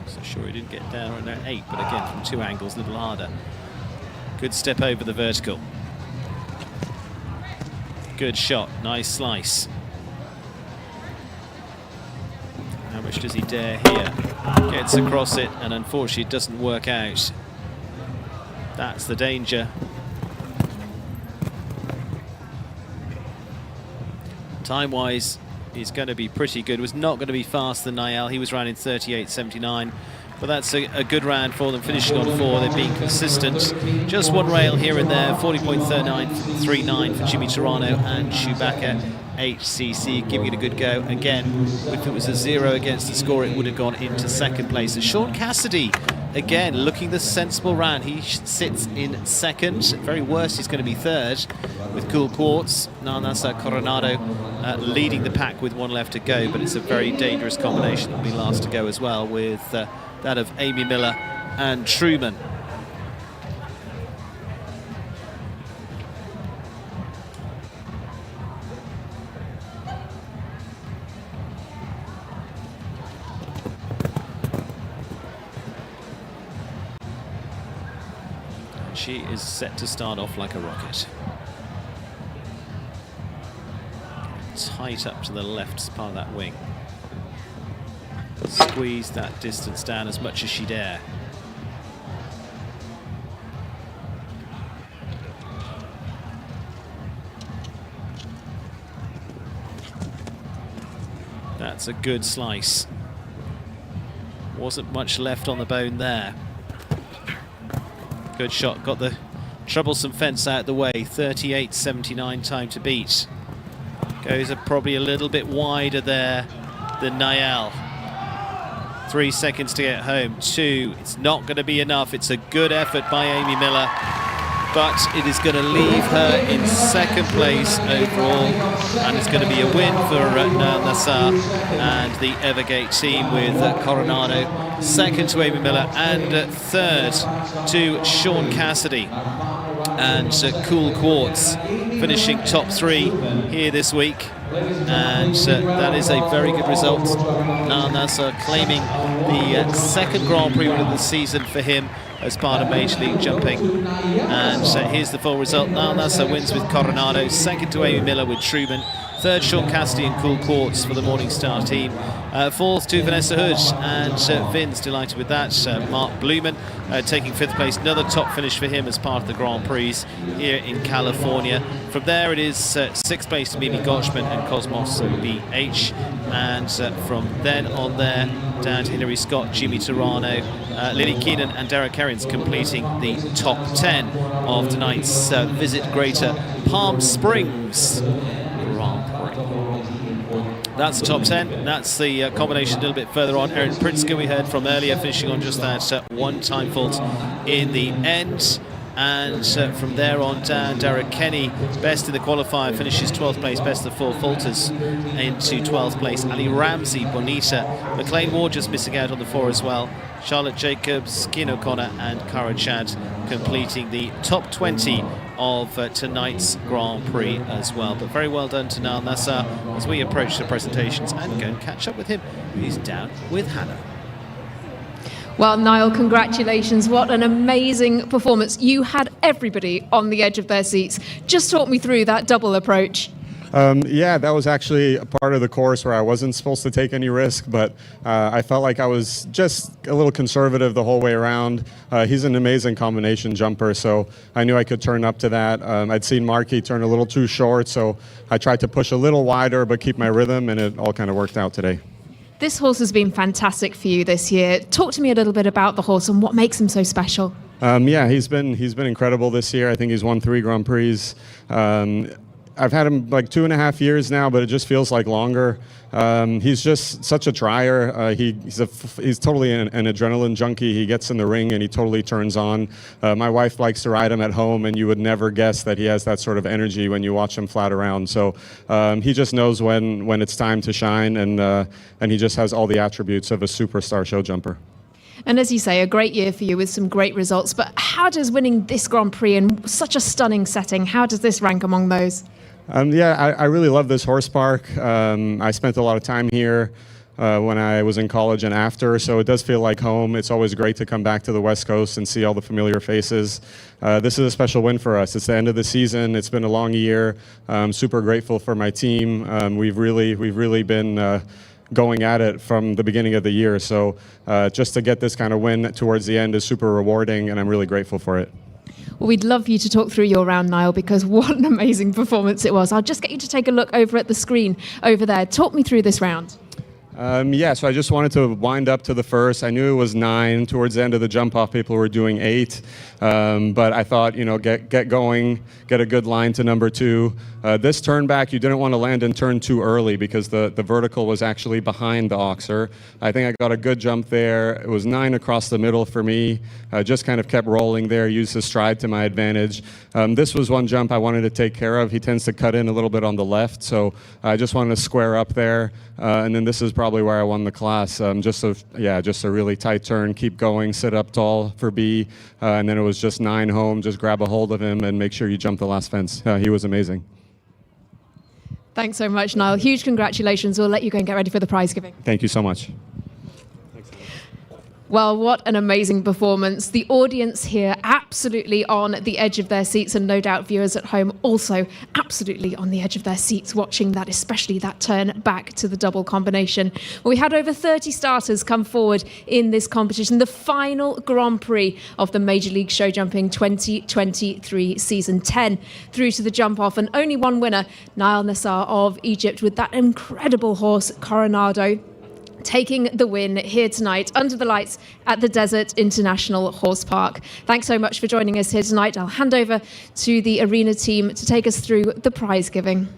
So sure he didn't get down on that 8, but again from 2 angles a little harder. Good step over the vertical. Good shot, nice slice. How much does he dare here? Gets across it and unfortunately it doesn't work out. That's the danger. Time-wise, he's going to be pretty good. Was not going to be faster than Niall. He was running 38.79, but that's a good round for them, finishing on 4. They're being consistent. Just 1 rail here and there. 40.39 for Jimmy Tarano and Chewbacca HCC, giving it a good go. Again, if it was a 0 against the score, it would have gone into 2nd place. And Sean Cassidy, again, looking the sensible round. He sits in 2nd. At very worst, he's going to be 3rd with Cool Quartz. Nanasa Coronado leading the pack with 1 left to go, but it's a very dangerous combination. It'll be last to go as well, with that of Amy Miller and Truman. She is set to start off like a rocket. Tight up to the left part of that wing. Squeeze that distance down as much as she dare. That's a good slice. Wasn't much left on the bone there. Good shot, got the troublesome fence out the way. 38.79 time to beat. Goes probably a little bit wider there than Niall. 3 seconds to get home. 2, it's not going to be enough. It's a good effort by Amy Miller, but it is going to leave her in 2nd place overall, and it's going to be a win for Niall Nassar and the Evergate team, with Coronado 2nd to Amy Miller and 3rd to Sean Cassidy. And Cool Quartz finishing top 3 here this week, and that is a very good result. Niall Nassar claiming the 2nd Grand Prix win of the season for him as part of Major League Jumping. And here's the full result. Niall Nassar wins with Coronado, 2nd to Amy Miller with Truman, Third, Sean Cassidy and Cool Quartz for the Morningstar team. Fourth to Vanessa Hood, and Vin's delighted with that. Mark Blumen taking fifth place. Another top finish for him as part of the Grand Prix here in California. From there it is sixth place to Mimi Gotchman and Cosmos BH. And from then on there, down to Hilary Scott, Jimmy Turano, Lily Keenan and Derek Herrins completing the top 10 of tonight's Visit Greater Palm Springs Grand Prix. That's the top 10. That's the combination a little bit further on. Erin Pritzker, we heard from earlier, finishing on just that one time fault in the end. And from there on down, Derek Kenny, best in the qualifier, finishes 12th place, best of the four falters into 12th place. Ali Ramsey, Bonita, McLean Ward just missing out on the four as well. Charlotte Jacobs, Keen O'Connor and Cara Chad completing the top 20 of tonight's Grand Prix as well. But very well done to Niall Nassar as we approach the presentations and go and catch up with him. He's down with Hannah. Well, Niall, congratulations. What an amazing performance. You had everybody on the edge of their seats. Just talk me through that double approach. Yeah, that was actually a part of the course where I wasn't supposed to take any risk, but I felt like I was just a little conservative the whole way around. He's an amazing combination jumper, so I knew I could turn up to that. I'd seen Marky turn a little too short, so I tried to push a little wider but keep my rhythm, and it all kind of worked out today. This horse has been fantastic for you this year. Talk to me a little bit about the horse and what makes him so special. Yeah, he's been incredible this year. I think he's won 3 Grand Prix. I've had him like 2.5 years now, but it just feels like longer. He's just such a trier. He's totally an adrenaline junkie. He gets in the ring and he totally turns on. My wife likes to ride him at home, and you would never guess that he has that sort of energy when you watch him flat around. So he just knows when it's time to shine, and he just has all the attributes of a superstar show jumper. And as you say, a great year for you with some great results. But how does winning this Grand Prix in such a stunning setting, how does this rank among those? Yeah, I really love this horse park. I spent a lot of time here when I was in college and after, so it does feel like home. It's always great to come back to the West Coast and see all the familiar faces. This is a special win for us. It's the end of the season. It's been a long year. I'm super grateful for my team. We've really been going at it from the beginning of the year. So just to get this kind of win towards the end is super rewarding, and I'm really grateful for it. Well, we'd love you to talk through your round, Niall, because what an amazing performance it was. I'll just get you to take a look over at the screen over there. Talk me through this round. Yeah, so I just wanted to wind up to the first. I knew it was 9. Towards the end of the jump off, people were doing 8. But I thought, get going, get a good line to number 2. This turn back, you didn't want to land in turn too early because the vertical was actually behind the oxer. I think I got a good jump there. It was 9 across the middle for me. Just kind of kept rolling there, used the stride to my advantage. This was one jump I wanted to take care of. He tends to cut in a little bit on the left, so I just wanted to square up there. And then this is probably where I won the class. Just a really tight turn, keep going, sit up tall for B, and then it was just 9 home, just grab a hold of him and make sure you jump the last fence. He was amazing. Thanks so much, Niall. Huge congratulations. We'll let you go and get ready for the prize giving. Thank you so much. Well, what an amazing performance. The audience here absolutely on the edge of their seats, and no doubt viewers at home also absolutely on the edge of their seats watching that, especially that turn back to the double combination. Well, we had over 30 starters come forward in this competition, the final Grand Prix of the Major League Show Jumping 2023 Season 10 through to the jump off, and only one winner, Niall Nassar of Egypt, with that incredible horse, Coronado, taking the win here tonight under the lights at the Desert International Horse Park. Thanks so much for joining us here tonight. I'll hand over to the arena team to take us through the prize giving.